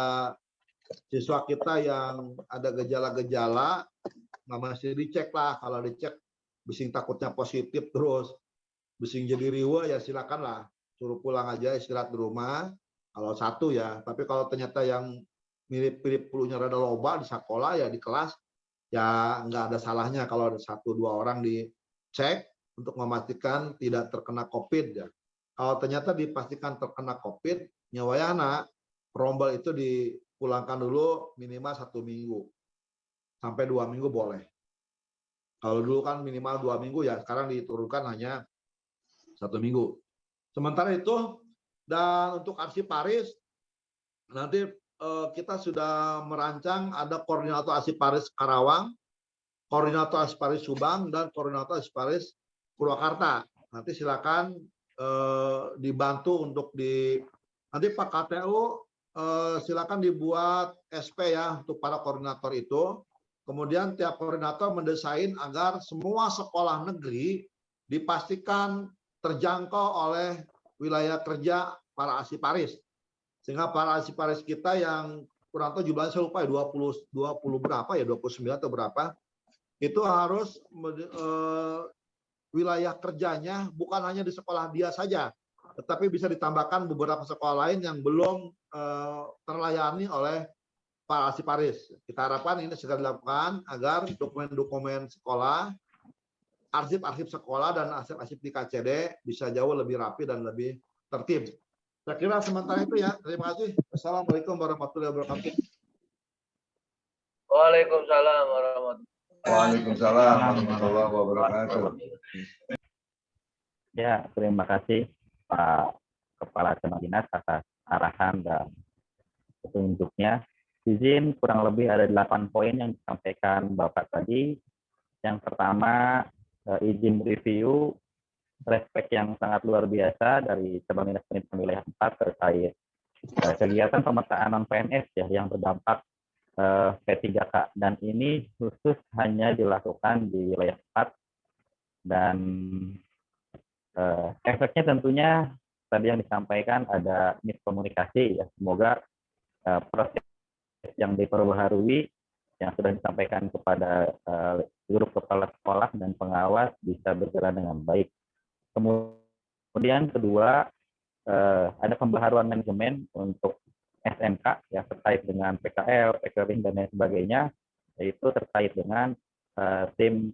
siswa kita yang ada gejala-gejala, masih dicek lah. Kalau dicek bising takutnya positif terus bising jadi riwa, ya silakanlah suruh pulang aja, istirahat di rumah kalau satu ya. Tapi kalau ternyata yang mirip-mirip flu-nya rada loba di sekolah ya, di kelas ya nggak ada salahnya kalau ada 1-2 orang dicek untuk memastikan tidak terkena COVID ya. Kalau ternyata dipastikan terkena COVID, nyawayana rombel itu dipulangkan dulu minimal 1 minggu sampai 2 minggu boleh. Kalau dulu kan minimal 2 minggu ya, sekarang diturunkan hanya 1 minggu. Sementara itu, dan untuk Arsiparis nanti kita sudah merancang ada koordinator Arsiparis Karawang, koordinator Arsiparis Subang, dan koordinator Arsiparis Purwakarta. Nanti silakan dibantu untuk nanti Pak KTU silakan dibuat SP ya untuk para koordinator itu. Kemudian tiap koordinator mendesain agar semua sekolah negeri dipastikan terjangkau oleh wilayah kerja para Arsiparis. Sehingga para Arsiparis kita yang kurang tahu jumlahnya saya lupa ya, 20 berapa ya, 29 atau berapa, itu harus wilayah kerjanya bukan hanya di sekolah dia saja, tetapi bisa ditambahkan beberapa sekolah lain yang belum terlayani oleh para Arsiparis. Kita harapkan ini segera dilakukan agar dokumen-dokumen sekolah, arsip-arsip sekolah, dan arsip-arsip di KCD bisa jauh lebih rapi dan lebih tertib. Saya kira sementara itu ya. Terima kasih. Assalamualaikum warahmatullahi wabarakatuh. Waalaikumsalam warahmatullahi wabarakatuh. Waalaikumsalam warahmatullahi wabarakatuh. Ya, terima kasih Pak Kepala Cabang Dinas atas arahan dan petunjuknya. Izin kurang lebih ada 8 poin yang disampaikan Bapak tadi. Yang pertama, izin review respek yang sangat luar biasa dari Cabang Dinas Pendidikan Wilayah 4 terkait kegiatan pemetaan non-PNS ya yang berdampak P3K, dan ini khusus hanya dilakukan di wilayah 4 dan efeknya tentunya tadi yang disampaikan ada miskomunikasi ya. Semoga proses yang diperbaharui yang sudah disampaikan kepada guru kepala sekolah dan pengawas bisa berjalan dengan baik. Kemudian kedua, ada pembaharuan manajemen untuk SMK ya terkait dengan PKL, PKL dan lain sebagainya, yaitu terkait dengan tim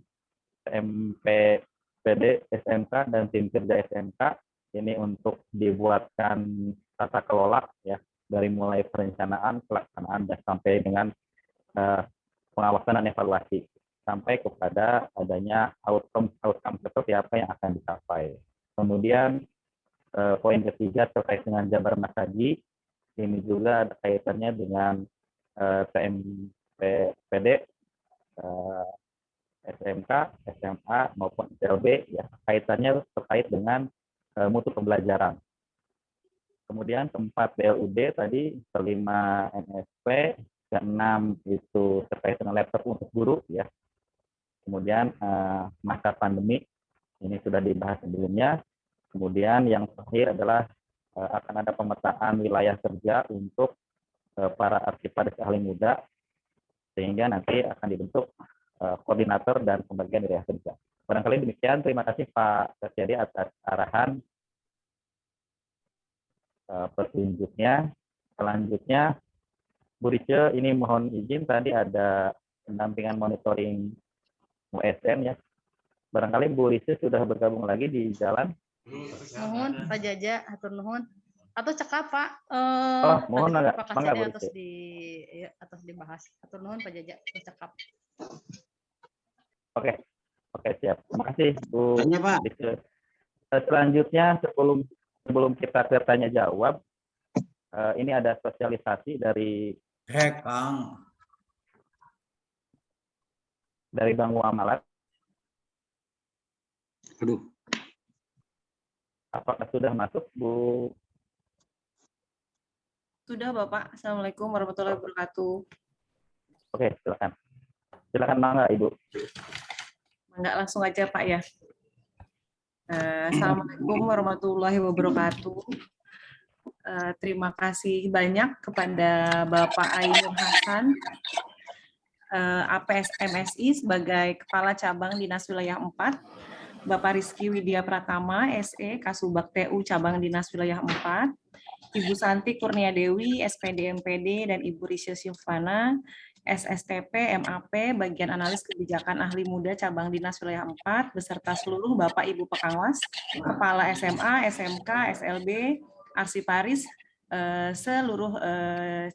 MPPD SMK dan tim kerja SMK ini untuk dibuatkan tata kelola ya dari mulai perencanaan, pelaksanaan dan sampai dengan pengawasan dan evaluasi sampai kepada adanya outcome seperti apa yang akan dicapai. Kemudian poin ketiga terkait dengan Jabar Mas Haji, ini juga ada kaitannya dengan TMPD, SMK, SMA maupun SLB ya, kaitannya terkait dengan mutu pembelajaran. Kemudian keempat BLUD tadi, kelima NSP, keenam itu terkait dengan laptop untuk guru ya. Kemudian masa pandemi ini sudah dibahas sebelumnya. Kemudian yang terakhir adalah akan ada pemetaan wilayah kerja untuk para arsiparis ahli muda sehingga nanti akan dibentuk koordinator dan pembagian wilayah kerja. Barangkali demikian. Terima kasih Pak Kasyadi atas arahan petunjuknya. Selanjutnya Bu Rice, ini mohon izin tadi ada pendampingan monitoring USN ya. Barangkali Bu Rice sudah bergabung lagi di jalan. Nuhun Pak Jaja, hatur nuhun. Atau cekap Pak. Mohon agak Pak mangga Bu atas Rice. atas dibahas. Hatur nuhun Pak Jaja, cekap. Oke, siap. Terima kasih Bu Tanya, Pak. Rice. Selanjutnya sebelum kita ke tanya jawab, ini ada sosialisasi dari Kang. dari Bang Muamalat. Aduh. Apakah sudah masuk, Bu? Sudah Bapak. Assalamualaikum warahmatullahi wabarakatuh. Oke, silakan. Silakan mangga Ibu. Enggak langsung aja Pak ya. Assalamualaikum warahmatullahi wabarakatuh. Terima kasih banyak kepada Bapak Ainur Hasan, APS MSI sebagai Kepala Cabang Dinas Wilayah 4, Bapak Rizky Widya Pratama, SE, Kasubag TU Cabang Dinas Wilayah 4, Ibu Santi Kurnia Dewi, SPD MPD, dan Ibu Risha Silvana, SSTP, MAP, Bagian Analis Kebijakan Ahli Muda Cabang Dinas Wilayah 4, beserta seluruh Bapak Ibu Pekangwas, Kepala SMA, SMK, SLB, Arsiparis, seluruh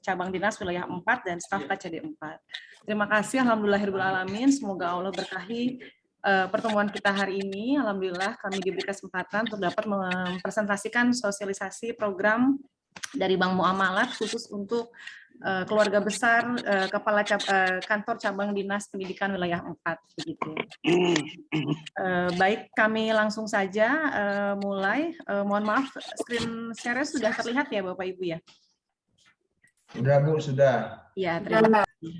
cabang dinas wilayah 4 dan staf KCD 4. Terima kasih, alhamdulillahirrahmanirrahim. Semoga Allah berkahi pertemuan kita hari ini. Alhamdulillah kami diberi kesempatan untuk dapat mempresentasikan sosialisasi program dari Bank Muamalat khusus untuk keluarga besar kepala kantor cabang dinas pendidikan wilayah 4 begitu. Baik, kami langsung saja mulai. Mohon maaf, screen share sudah terlihat ya Bapak Ibu ya? Sudah Bu, sudah. Ya, terima kasih.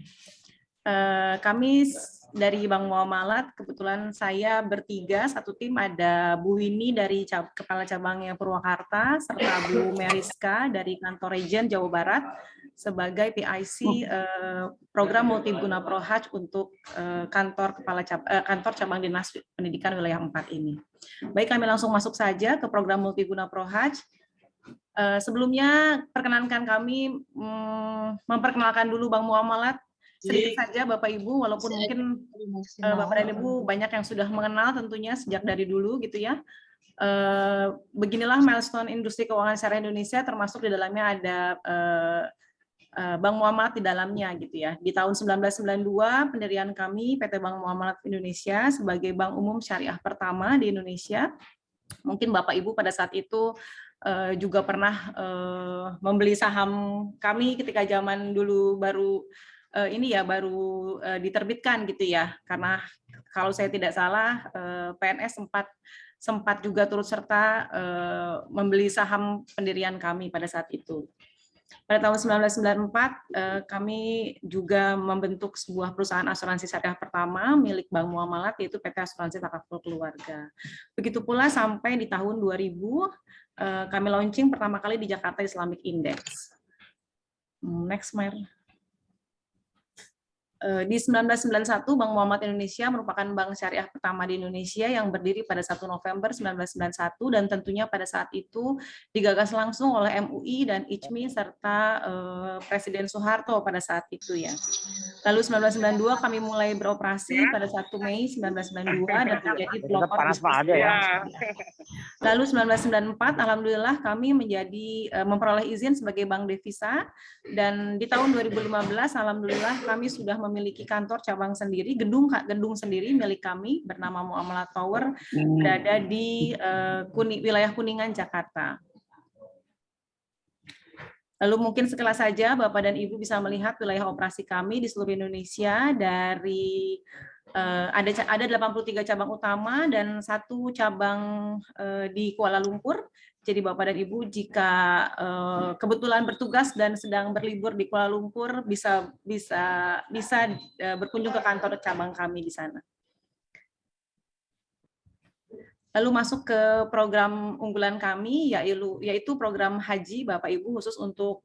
Kami dari Bank Muamalat, kebetulan saya bertiga, satu tim, ada Bu Winnie dari Kepala Cabangnya Purwakarta, serta Bu Meriska dari Kantor Region Jawa Barat, sebagai PIC program multiguna ProHaj untuk kantor cabang dinas pendidikan wilayah 4 ini. Baik, kami langsung masuk saja ke program multiguna ProHaj. Sebelumnya perkenankan kami memperkenalkan dulu Bank Muamalat sedikit saja Bapak Ibu, walaupun mungkin Bapak dan Ibu banyak yang sudah mengenal tentunya sejak dari dulu gitu ya. Beginilah milestone industri keuangan syariah Indonesia, termasuk di dalamnya ada Bank Muamalat di dalamnya gitu ya. Di tahun 1992 pendirian kami PT Bank Muamalat Indonesia sebagai bank umum syariah pertama di Indonesia. Mungkin Bapak Ibu pada saat itu juga pernah membeli saham kami ketika zaman dulu baru diterbitkan gitu ya. Karena kalau saya tidak salah PNS sempat juga turut serta membeli saham pendirian kami pada saat itu. Pada tahun 1994, kami juga membentuk sebuah perusahaan asuransi syariah pertama milik Bank Muamalat, yaitu PT Asuransi Takaful Keluarga. Begitu pula sampai di tahun 2000, kami launching pertama kali di Jakarta Islamic Index. Next, Mer. Di 1991, Bank Muamalat Indonesia merupakan bank syariah pertama di Indonesia yang berdiri pada 1 November 1991, dan tentunya pada saat itu digagas langsung oleh MUI dan ICMI serta Presiden Soeharto pada saat itu ya. Lalu 1992 kami mulai beroperasi pada 1 Mei 1992 dan menjadi pelopor bisnis ya. Lalu 1994 alhamdulillah kami memperoleh izin sebagai bank devisa, dan di tahun 2015 alhamdulillah kami sudah memiliki kantor cabang sendiri, gedung sendiri milik kami bernama Muamalat Tower, berada di wilayah Kuningan, Jakarta. Lalu mungkin sekilas saja Bapak dan Ibu bisa melihat wilayah operasi kami di seluruh Indonesia. Dari ada 83 cabang utama dan 1 cabang di Kuala Lumpur. Jadi Bapak dan Ibu jika kebetulan bertugas dan sedang berlibur di Kuala Lumpur bisa berkunjung ke kantor cabang kami di sana. Lalu masuk ke program unggulan kami, yaitu program haji Bapak Ibu khusus untuk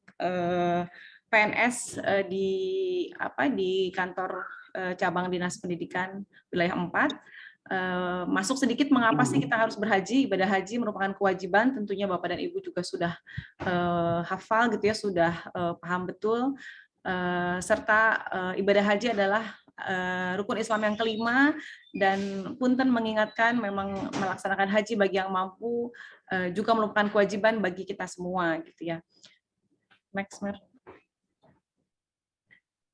PNS di kantor cabang Dinas Pendidikan wilayah 4. Masuk sedikit mengapa sih kita harus berhaji. Ibadah haji merupakan kewajiban, tentunya Bapak dan Ibu juga sudah hafal gitu ya, sudah paham betul. Serta ibadah haji adalah rukun Islam yang kelima, dan punten mengingatkan memang melaksanakan haji bagi yang mampu juga merupakan kewajiban bagi kita semua gitu ya. Next, Mer.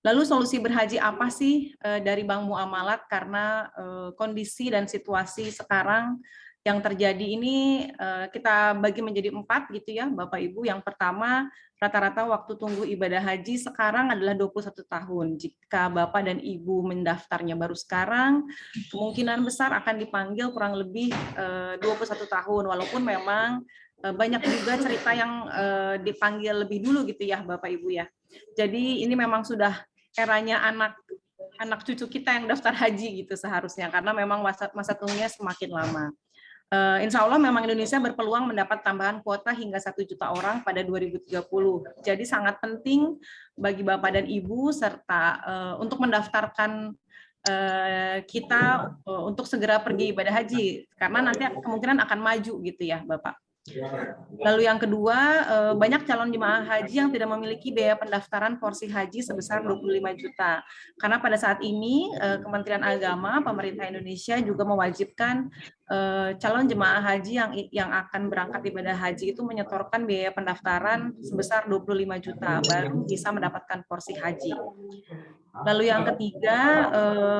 Lalu solusi berhaji apa sih dari Bank Muamalat, karena kondisi dan situasi sekarang yang terjadi ini kita bagi menjadi 4 gitu ya Bapak Ibu. Yang pertama, rata-rata waktu tunggu ibadah haji sekarang adalah 21 tahun. Jika Bapak dan Ibu mendaftarnya baru sekarang, kemungkinan besar akan dipanggil kurang lebih 21 tahun, walaupun memang banyak juga cerita yang dipanggil lebih dulu gitu ya Bapak Ibu ya. Jadi ini memang sudah eranya anak cucu kita yang daftar haji gitu seharusnya, karena memang masa tunggunya semakin lama. Insya Allah memang Indonesia berpeluang mendapat tambahan kuota hingga 1 juta orang pada 2030. Jadi sangat penting bagi Bapak dan Ibu serta untuk mendaftarkan kita untuk segera pergi ibadah haji, karena nanti kemungkinan akan maju gitu ya Bapak. Lalu yang kedua, banyak calon jemaah haji yang tidak memiliki biaya pendaftaran porsi haji sebesar 25 juta. Karena pada saat ini Kementerian Agama, pemerintah Indonesia juga mewajibkan calon jemaah haji yang akan berangkat ibadah haji itu menyetorkan biaya pendaftaran sebesar 25 juta baru bisa mendapatkan porsi haji. Lalu yang ketiga,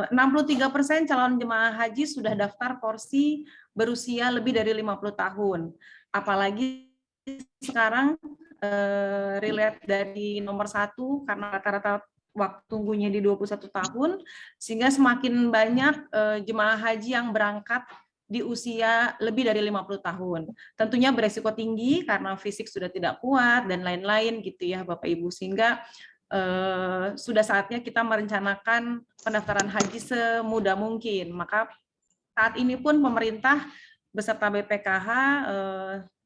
63% calon jemaah haji sudah daftar porsi berusia lebih dari 50 tahun. Apalagi sekarang relate dari nomor 1 karena rata-rata waktu tunggunya di 21 tahun, sehingga semakin banyak jemaah haji yang berangkat di usia lebih dari 50 tahun. Tentunya beresiko tinggi karena fisik sudah tidak kuat dan lain-lain gitu ya Bapak Ibu, sehingga sudah saatnya kita merencanakan pendaftaran haji semudah mungkin. Maka saat ini pun pemerintah beserta BPKH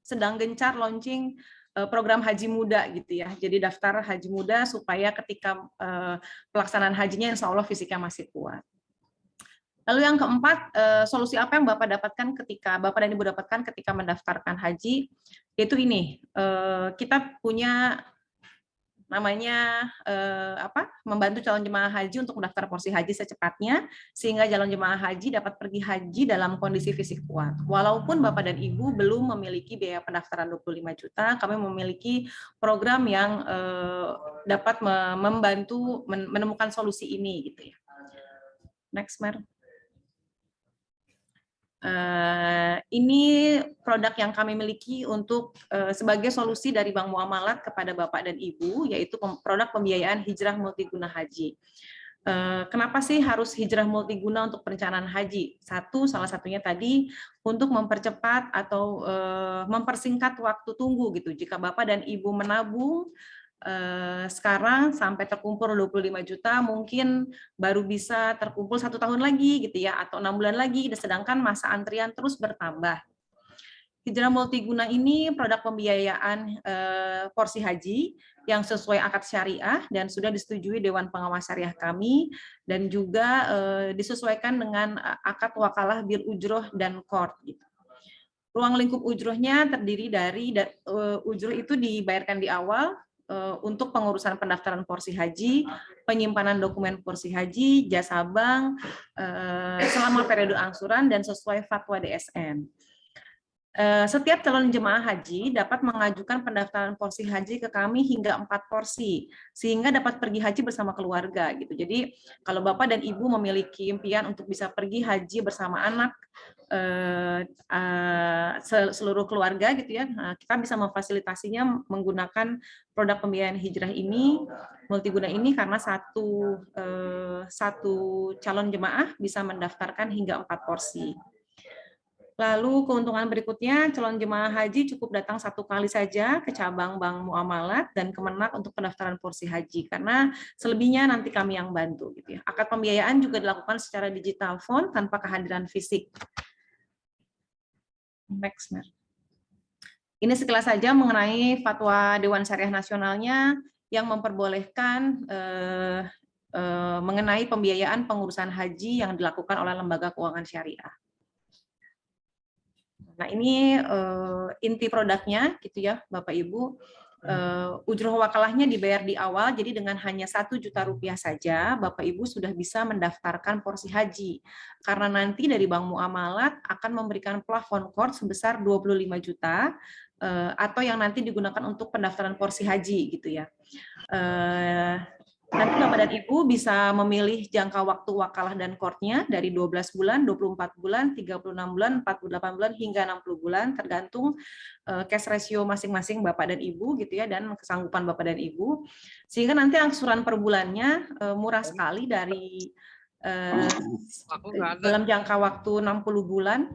sedang gencar launching program haji muda gitu ya. Jadi daftar haji muda supaya ketika pelaksanaan hajinya insya Allah fisiknya masih kuat. Lalu yang keempat, solusi apa yang Bapak dan Ibu dapatkan ketika mendaftarkan haji, yaitu ini, kita punya namanya membantu calon jemaah haji untuk mendaftar porsi haji secepatnya, sehingga calon jemaah haji dapat pergi haji dalam kondisi fisik kuat. Walaupun Bapak dan Ibu belum memiliki biaya pendaftaran 25 juta, kami memiliki program yang dapat membantu menemukan solusi ini gitu ya. Next, Mer. Ini produk yang kami miliki untuk sebagai solusi dari Bank Muamalat kepada Bapak dan Ibu, yaitu produk pembiayaan hijrah multiguna haji. Kenapa sih harus hijrah multiguna untuk perencanaan haji? Salah satunya tadi untuk mempercepat atau mempersingkat waktu tunggu gitu. Jika Bapak dan Ibu menabung sekarang sampai terkumpul 25 juta, mungkin baru bisa terkumpul 1 tahun lagi gitu ya, atau 6 bulan lagi, sedangkan masa antrian terus bertambah. Hijrah multiguna ini produk pembiayaan porsi haji yang sesuai akad syariah dan sudah disetujui Dewan Pengawas Syariah kami, dan juga disesuaikan dengan akad wakalah bil ujroh dan qard gitu. Ruang lingkup ujrohnya terdiri dari ujroh itu dibayarkan di awal untuk pengurusan pendaftaran porsi haji, penyimpanan dokumen porsi haji, jasa bank selama periode angsuran dan sesuai fatwa DSN. Setiap calon jemaah haji dapat mengajukan pendaftaran porsi haji ke kami hingga 4 porsi, sehingga dapat pergi haji bersama keluarga gitu. Jadi kalau Bapak dan Ibu memiliki impian untuk bisa pergi haji bersama anak, seluruh keluarga gitu ya, kita bisa memfasilitasinya menggunakan produk pembiayaan hijrah ini, multiguna ini, karena satu calon jemaah bisa mendaftarkan hingga 4 porsi. Lalu keuntungan berikutnya, calon jemaah haji cukup datang 1 kali saja ke cabang Bank Muamalat dan Kemenak untuk pendaftaran porsi haji, karena selebihnya nanti kami yang bantu gitu ya. Akad pembiayaan juga dilakukan secara digital phone tanpa kehadiran fisik. Next, Mer. Ini sekilas saja mengenai fatwa Dewan Syariah Nasionalnya yang memperbolehkan mengenai pembiayaan pengurusan haji yang dilakukan oleh lembaga keuangan syariah. Nah, ini inti produknya gitu ya, Bapak Ibu. Ujroh wakalahnya dibayar di awal, jadi dengan hanya 1 juta rupiah saja, Bapak Ibu sudah bisa mendaftarkan porsi haji. Karena nanti dari Bank Muamalat akan memberikan plafon qard sebesar 25 juta, atau yang nanti digunakan untuk pendaftaran porsi haji gitu ya. Nanti Bapak dan Ibu bisa memilih jangka waktu wakalah dan qardnya dari 12 bulan, 24 bulan, 36 bulan, 48 bulan, hingga 60 bulan, tergantung cash ratio masing-masing Bapak dan Ibu gitu ya, dan kesanggupan Bapak dan Ibu. Sehingga nanti angsuran per bulannya murah sekali dari dalam jangka waktu 60 bulan.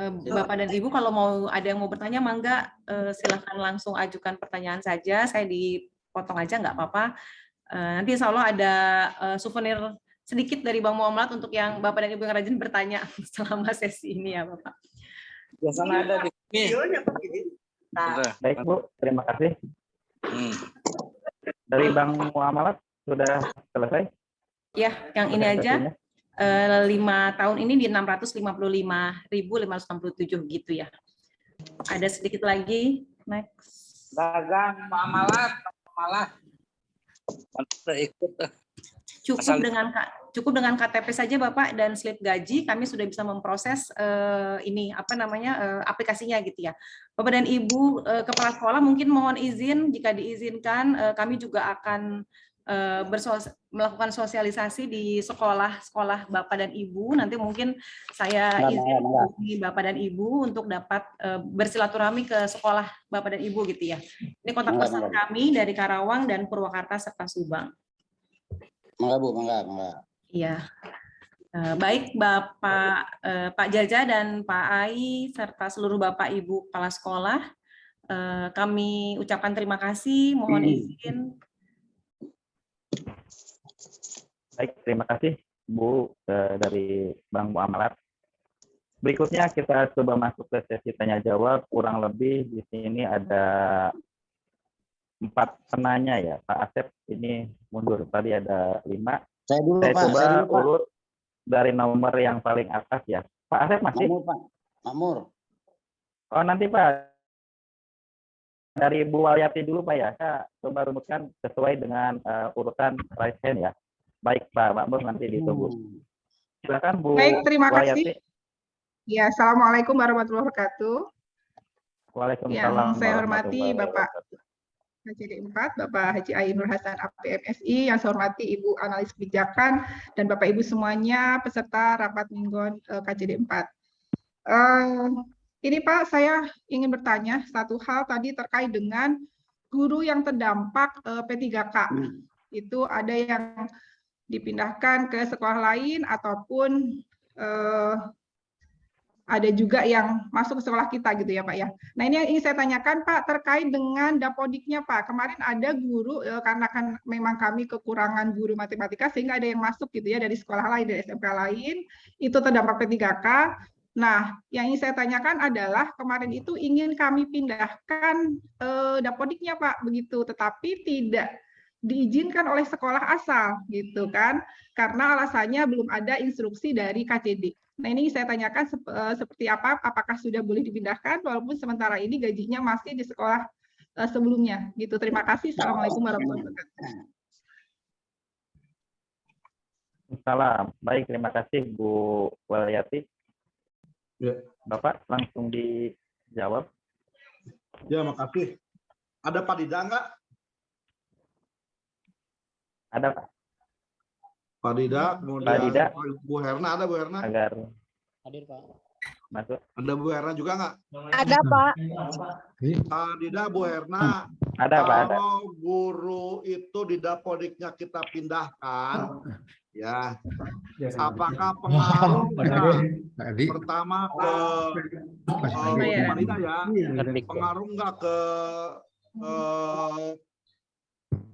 Bapak dan Ibu kalau ada yang mau bertanya, mangga silahkan langsung ajukan pertanyaan saja. Saya dipotong aja nggak apa-apa. Nanti insya Allah ada souvenir sedikit dari Bank Muamalat untuk yang Bapak dan Ibu yang rajin bertanya selama sesi ini ya Bapak. Biasanya ada di sini. Baik Bu, terima kasih. Dari Bank Muamalat sudah selesai? Ya, yang ini aja. 5 tahun ini di 655.567 gitu ya. Ada sedikit lagi, next. Dagang muamalat. Ikut. Cukup dengan KTP saja Bapak dan slip gaji, kami sudah bisa memproses aplikasinya gitu ya. Bapak dan Ibu kepala sekolah mungkin mohon izin, jika diizinkan kami juga akan melakukan sosialisasi di sekolah Bapak dan Ibu. Nanti mungkin saya izin Bapak dan Ibu untuk dapat bersilaturahmi ke sekolah Bapak dan Ibu gitu ya. Ini kontak person kami dari Karawang dan Purwakarta serta Subang. Mangga Bu, mangga. Iya. Baik Pak Jaja dan Pak Ai serta seluruh Bapak Ibu kepala sekolah, kami ucapkan terima kasih. Mohon izin. Baik, terima kasih Bu dari Bank Muamalat. Berikutnya kita coba masuk ke sesi tanya jawab. Kurang lebih di sini ada 4 penanya ya. Pak Asep ini mundur, tadi ada 5. Saya coba urut dari nomor yang paling atas ya. Pak Asep masih? Makmur. Oh nanti Pak. Dari Bu Walyati dulu Pak ya. Saya coba rumuskan sesuai dengan urutan right hand ya. Baik Pak Makmur, nanti ditunggu. Silakan Bu. Baik, terima Walyati. kasih. Ya, Assalamualaikum warahmatullahi wabarakatuh. Waalaikumsalam. Yang saya hormati Bapak KCD 4, Bapak Haji Ayi Nur Hasan APMSI, yang saya hormati Ibu Analis Kebijakan, dan Bapak Ibu semuanya peserta rapat mingguan KCD 4. Ini Pak, saya ingin bertanya satu hal tadi terkait dengan guru yang terdampak P3K. Itu ada yang dipindahkan ke sekolah lain ataupun ada juga yang masuk ke sekolah kita gitu ya Pak ya. Nah ini yang ingin saya tanyakan Pak terkait dengan dapodiknya Pak. Kemarin ada guru karena kan memang kami kekurangan guru matematika sehingga ada yang masuk gitu ya dari sekolah lain, dari SMK lain, itu terdampak P3K. Nah yang ingin saya tanyakan adalah kemarin itu ingin kami pindahkan dapodiknya Pak begitu, tetapi tidak diizinkan oleh sekolah asal gitu kan, karena alasannya belum ada instruksi dari KCD. Nah ini saya tanyakan seperti apa, apakah sudah boleh dipindahkan walaupun sementara ini gajinya masih di sekolah sebelumnya gitu. Terima kasih. Assalamualaikum warahmatullahi wabarakatuh. Salam. Baik, terima kasih Bu Walyati. Ya. Bapak langsung dijawab. Ya, makasih. Ada Pak Dida nggak? Ada Pak? Pak Dida, kemudian Pak Dida. Bu Herna, ada Bu Herna? Agar Hadir Pak. masuk. Ada Bu Herna juga nggak? Ada Pak. Pak Dida, Bu Herna. Ada Pak, ada. Kalau guru itu di dapodiknya kita pindahkan, ya, apakah pengaruhnya pertama ke Pak Dida ya, pengaruh nggak ke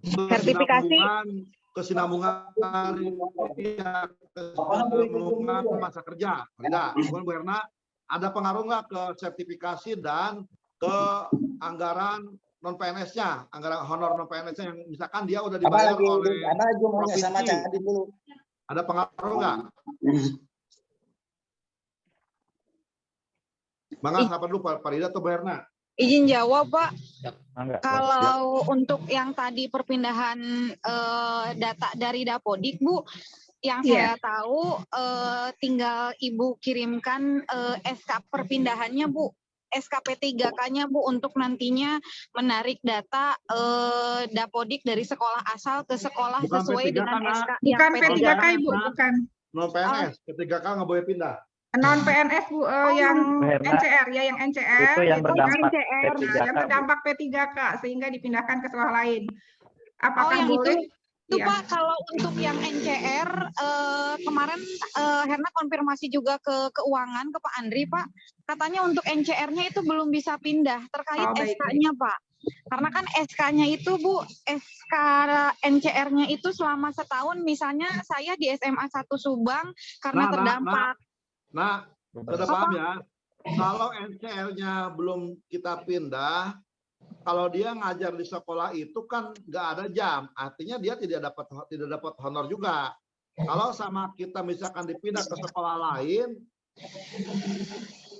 Sertifikasi. kesinambungan masa kerja? Tidak. Kemudian Bu Herna, ada pengaruh nggak ke sertifikasi dan ke anggaran non PNS-nya, anggaran honor non PNS-nya yang misalkan dia udah dibayar oleh provinsi? Ada pengaruh nggak? Bang As, apa dulu Pak Rida atau Bu Herna? Izin jawab Pak. Enggak. Kalau untuk yang tadi perpindahan data dari Dapodik Bu, yang saya tahu tinggal Ibu kirimkan SK perpindahannya Bu, SKP 3K-nya Bu, untuk nantinya menarik data Dapodik dari sekolah asal ke sekolah Bukan sesuai P3K, dengan Nak. SK. Bukan P3K Ibu, bukan. Non PNS, P3K nggak boleh pindah. Non PNS Bu, yang Bu Herna, NCR ya, yang NCR itu yang itu berdampak NCR, P3K, yang terdampak P3K sehingga dipindahkan ke sekolah lain. Apakah yang boleh? Itu Iya. Pak, kalau untuk yang NCR kemarin Herna konfirmasi juga ke keuangan, ke Pak Andri Pak, katanya untuk NCR-nya itu belum bisa pindah terkait baik. SK-nya Pak. Karena kan SK-nya itu Bu, SK NCR-nya itu selama setahun, misalnya saya di SMA 1 Subang karena terdampak. Nah, sudah paham ya? Kalau NCR-nya belum kita pindah, kalau dia ngajar di sekolah itu kan nggak ada jam, artinya dia tidak dapat honor juga. Kalau sama kita misalkan dipindah ke sekolah lain,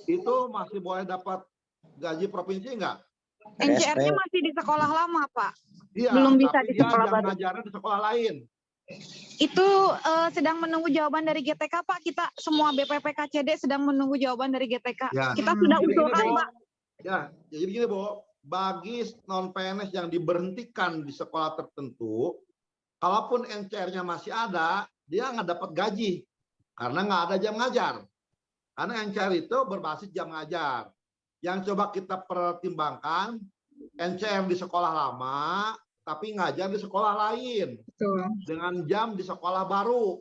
itu masih boleh dapat gaji provinsi nggak? NCR-nya masih di sekolah lama Pak. Iya, Belum bisa tapi di sekolah dia baru. ngajarnya di sekolah lain. Itu sedang menunggu jawaban dari GTK Pak. Kita semua BPP KCD sedang menunggu jawaban dari GTK. Ya. Kita sudah Jadi gini, usulkan Bo. Pak. Ya, jadi gini Bo, bagi non PNS yang diberhentikan di sekolah tertentu, kalaupun NCR-nya masih ada, dia nggak dapat gaji karena nggak ada jam ngajar. Karena NCR itu berbasis jam ngajar. Yang coba kita pertimbangkan, NCR di sekolah lama, tapi ngajar di sekolah lain. Betul. Dengan jam di sekolah baru.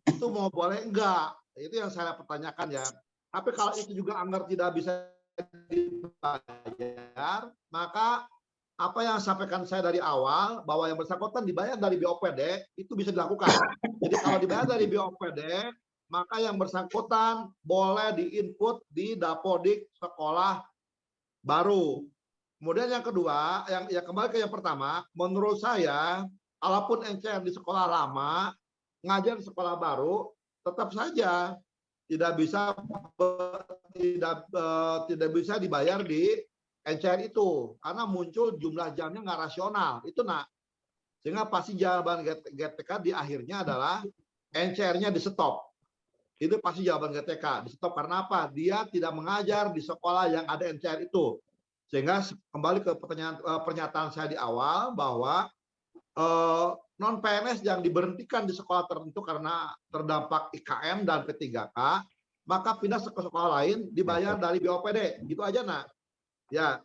Itu mau boleh enggak? Itu yang saya pertanyakan ya. Tapi kalau itu juga anggar tidak bisa dibayar, maka apa yang sampaikan saya dari awal, bahwa yang bersangkutan dibayar dari BOPD, itu bisa dilakukan. Jadi kalau dibayar dari BOPD, maka yang bersangkutan boleh diinput di Dapodik sekolah baru. Kemudian yang kedua, yang kembali ke yang pertama, menurut saya, walaupun NCR di sekolah lama, ngajar di sekolah baru, tetap saja tidak bisa dibayar di NCR itu, karena muncul jumlah jamnya nggak rasional. Itu nak, sehingga pasti jawaban GTK di akhirnya adalah NCR-nya di stop. Itu pasti jawaban GTK di stop karena apa? Dia tidak mengajar di sekolah yang ada NCR itu. Sehingga kembali ke pernyataan saya di awal bahwa non PNS yang diberhentikan di sekolah tertentu karena terdampak IKM dan P3K, maka pindah ke sekolah lain dibayar dari BOPD. Gitu aja, nak. Ya.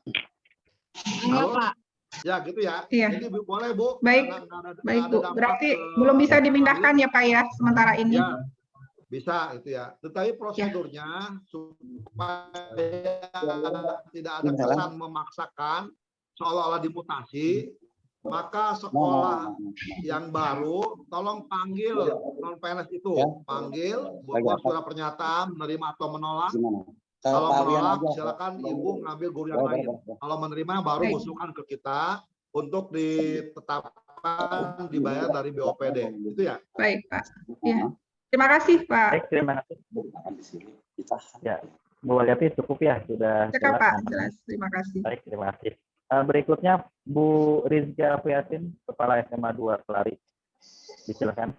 Halo? Pak. Ya, gitu ya. Iya. Jadi boleh, Bu. Baik, baik Bu. Berarti belum bisa dipindahkan ya Pak ya sementara ini. Ya, bisa itu ya. Tetapi prosedurnya supaya tidak ada kesan memaksakan seolah-olah dimutasi, maka sekolah yang baru tolong panggil non PNS itu, panggil buat surat pernyataan menerima atau menolak. Kalau menolak silakan ibu ngambil guru yang lain. Kalau menerima baru usulkan ke kita untuk ditetapkan dibayar dari BOPD. Itu ya. Baik Pak. Ya. Terima kasih Pak. Baik, terima kasih. Ya, Bu Waliati cukup ya, sudah Cekap Pak, jelas. Terima kasih. Baik, terima kasih. Berikutnya Bu Rizka Afiatin, Kepala SMA 2 Kelari. Silakan.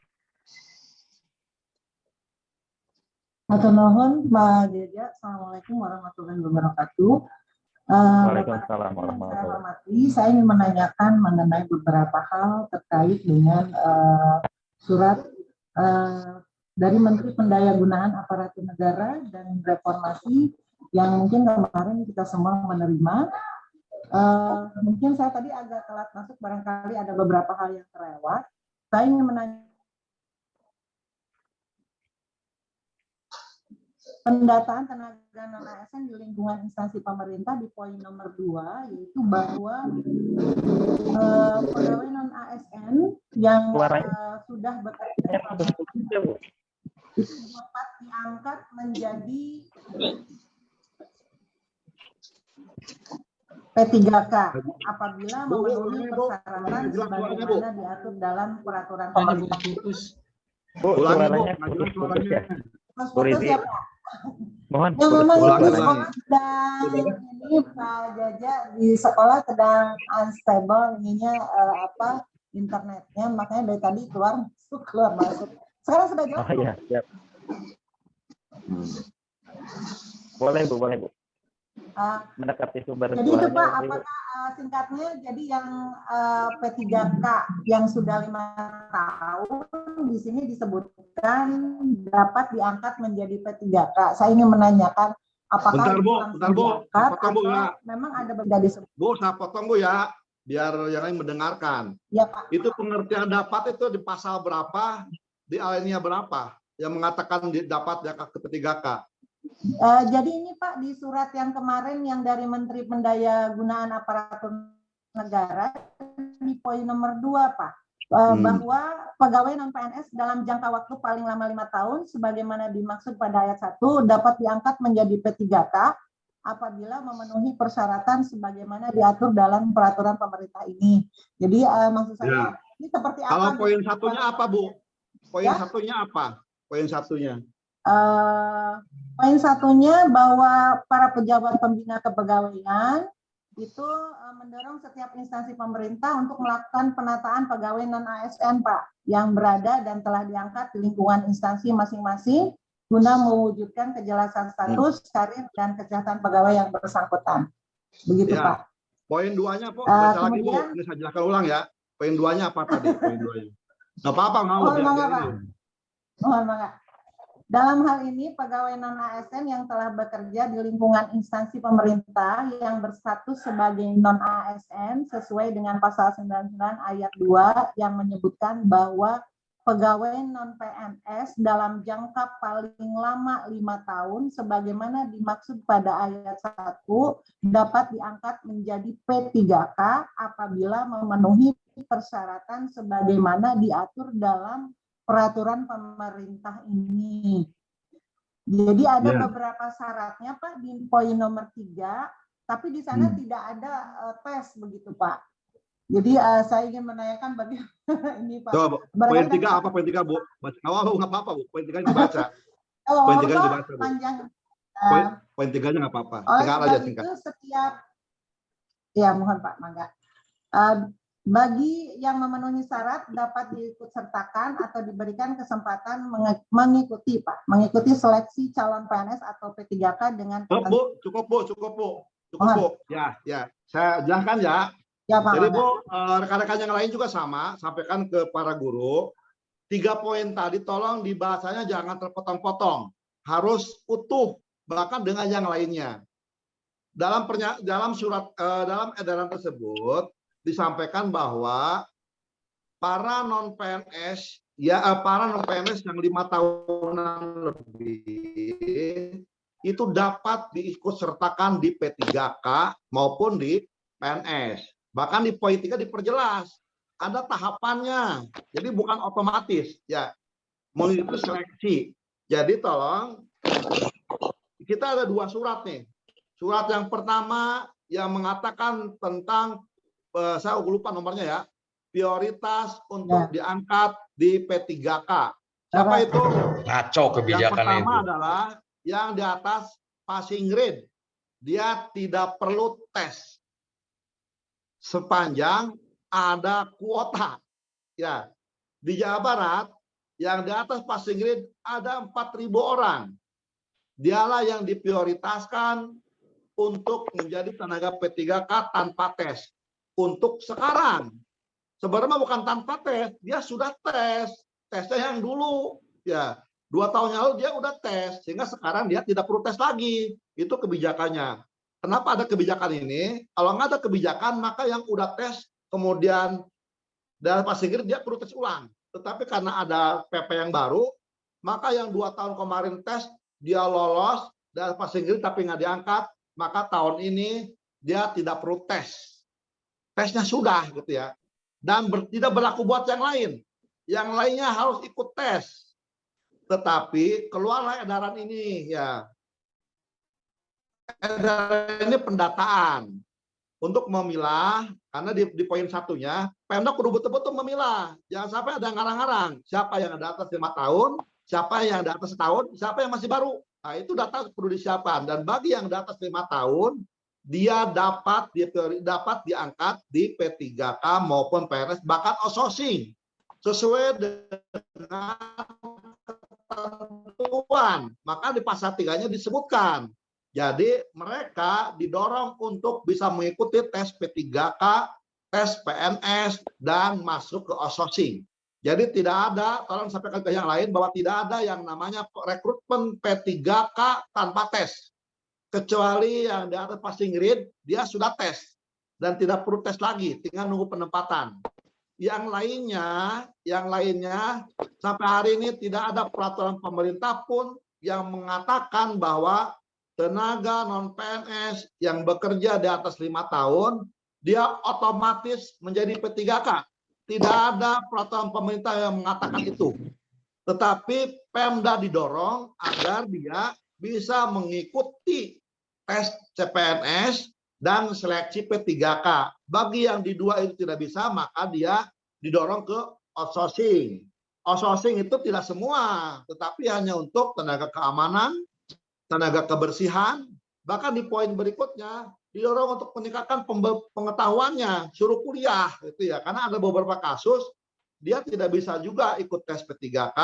Matur nuhun, Mbak Jeja. Assalamualaikum warahmatullahi wabarakatuh. Waalaikumsalam warahmatullahi Saya wabarakatuh. hormati, saya ingin menanyakan mengenai beberapa hal terkait dengan surat dari Menteri Pendayagunaan Aparatur Negara dan Reformasi yang mungkin kemarin kita semua menerima. Mungkin saya tadi agak telat masuk, barangkali ada beberapa hal yang terlewat. Saya ingin menanya pendataan tenaga non-ASN di lingkungan instansi pemerintah di poin nomor 2, yaitu bahwa pegawai non-ASN yang sudah bekerja itu dapat diangkat menjadi P3K apabila memenuhi persyaratan sebagaimana diatur dalam peraturan pemerintah. Bu, suaranya putus ya. Bu Rizky. Mohon. Ya memang di sekolah sedang ini Pak Jaja, di sekolah sedang unstable ininya internetnya, makanya dari tadi keluar masuk. Sekarang sudah jelas. Oh iya, siap. Boleh Bu, boleh Bu. Mendekati sumber Jadi itu Pak, suaranya. apakah singkatnya jadi yang P3K yang sudah 5 tahun di sini disebutkan dapat diangkat menjadi P3K. Saya ingin menanyakan apakah bentar Bu, potong Bu ya. Memang ada berbeda disebut. Bu, saya potong Bu ya, biar yang lain mendengarkan. Ya Pak. Itu pengertian dapat itu di pasal berapa, di alinea berapa yang mengatakan dapat ya ke P3K? Jadi ini Pak, di surat yang kemarin yang dari Menteri Pendayagunaan Aparatur Negara di poin nomor 2 Pak, bahwa pegawai non-PNS dalam jangka waktu paling lama 5 tahun sebagaimana dimaksud pada ayat 1 dapat diangkat menjadi P3K apabila memenuhi persyaratan sebagaimana diatur dalam peraturan pemerintah ini. Jadi maksud saya ini seperti apa? Kalau poin satunya apa Bu? Poin satunya apa? Poin satunya? Poin satunya bahwa para pejabat pembina kepegawaian itu mendorong setiap instansi pemerintah untuk melakukan penataan pegawai non-ASN Pak yang berada dan telah diangkat di lingkungan instansi masing-masing guna mewujudkan kejelasan status, karir, dan kesehatan pegawai yang bersangkutan. Begitu ya. Pak. Poin 2-nya Bu, baca lagi Bu, ini saya jelaskan ulang ya. Poin 2-nya apa tadi? Poin 2-nya. Nggak apa-apa, Mohon maaf. Dalam hal ini, pegawai non-ASN yang telah bekerja di lingkungan instansi pemerintah yang berstatus sebagai non-ASN sesuai dengan pasal 99 ayat 2 yang menyebutkan bahwa pegawai non-PNS dalam jangka paling lama 5 tahun sebagaimana dimaksud pada ayat 1 dapat diangkat menjadi P3K apabila memenuhi persyaratan sebagaimana diatur dalam peraturan pemerintah ini. Jadi ada beberapa syaratnya Pak di poin nomor 3, tapi di sana tidak ada tes begitu Pak. Jadi saya ingin menanyakan bagaimana ini Pak. Coba, poin 3 apa poin 3 Bu? Nggak apa-apa Bu, poin 3 dibaca. Poin 3 dibaca. Panjang. Poin 3-nya nggak apa-apa. Singkat aja singkat. Itu setiap, ya mohon Pak, mangga. Bagi yang memenuhi syarat dapat diikutsertakan atau diberikan kesempatan mengikuti seleksi calon PNS atau P3K dengan Bu, cukup Bu. Cukup, Bu. Ya. Saya jelaskan ya. Ya, Pak. Jadi, Bu, rekan-rekan yang lain juga sama, sampaikan ke para guru. 3 poin tadi tolong dibahasanya jangan terpotong-potong. Harus utuh, bahkan dengan yang lainnya. Dalam edaran tersebut disampaikan bahwa para non PNS yang 5 tahunan lebih itu dapat diikutsertakan di P3K maupun di PNS. Bahkan di poin 3 diperjelas ada tahapannya. Jadi bukan otomatis ya. Mengikuti seleksi. Jadi tolong, kita ada 2 surat nih. Surat yang pertama yang mengatakan tentang saya lupa nomornya ya. Prioritas untuk diangkat di P3K. Siapa itu? Ngaco kebijakan yang pertama itu. adalah yang di atas passing grade. Dia tidak perlu tes sepanjang ada kuota. Ya, di Jawa Barat yang di atas passing grade ada 4.000 orang. Dialah yang diprioritaskan untuk menjadi tenaga P3K tanpa tes. Untuk sekarang, sebenarnya bukan tanpa tes, dia sudah tes. Tesnya yang dulu, ya 2 tahun yang lalu dia udah tes, sehingga sekarang dia tidak perlu tes lagi. Itu kebijakannya. Kenapa ada kebijakan ini? Kalau nggak ada kebijakan, maka yang udah tes, kemudian dalam passing grade dia perlu tes ulang. Tetapi karena ada PP yang baru, maka yang 2 tahun kemarin tes, dia lolos dalam passing grade tapi nggak diangkat, maka tahun ini dia tidak perlu tes. Tesnya sudah gitu ya. Dan tidak berlaku buat yang lain. Yang lainnya harus ikut tes. Tetapi keluarlah edaran ini ya. Edaran ini pendataan untuk memilah, karena di poin 1-nya Pemda kudu betul-betul memilah. Jangan sampai ada ngarang-ngarang. Siapa yang ada atas 5 tahun, siapa yang ada atas setahun, siapa yang masih baru. Nah, itu data perlu disiapkan. Dan bagi yang di atas 5 tahun, dia dapat diangkat di P3K maupun PNS, bahkan outsourcing sesuai dengan ketentuan. Maka di pasal 3-nya disebutkan. Jadi mereka didorong untuk bisa mengikuti tes P3K, tes PNS, dan masuk ke outsourcing. Jadi tidak ada, tolong sampaikan ke yang lain bahwa tidak ada yang namanya rekrutmen P3K tanpa tes. Kecuali yang di atas passing grade, dia sudah tes. Dan tidak perlu tes lagi, tinggal nunggu penempatan. Yang lainnya, sampai hari ini tidak ada peraturan pemerintah pun yang mengatakan bahwa tenaga non-PNS yang bekerja di atas 5 tahun, dia otomatis menjadi P3K. Tidak ada peraturan pemerintah yang mengatakan itu. Tetapi Pemda didorong agar dia bisa mengikuti tes CPNS dan seleksi P3K. Bagi yang di 2 itu tidak bisa, maka dia didorong ke outsourcing. Outsourcing itu tidak semua, tetapi hanya untuk tenaga keamanan, tenaga kebersihan, bahkan di poin berikutnya didorong untuk meningkatkan pengetahuannya, suruh kuliah gitu ya. Karena ada beberapa kasus dia tidak bisa juga ikut tes P3K,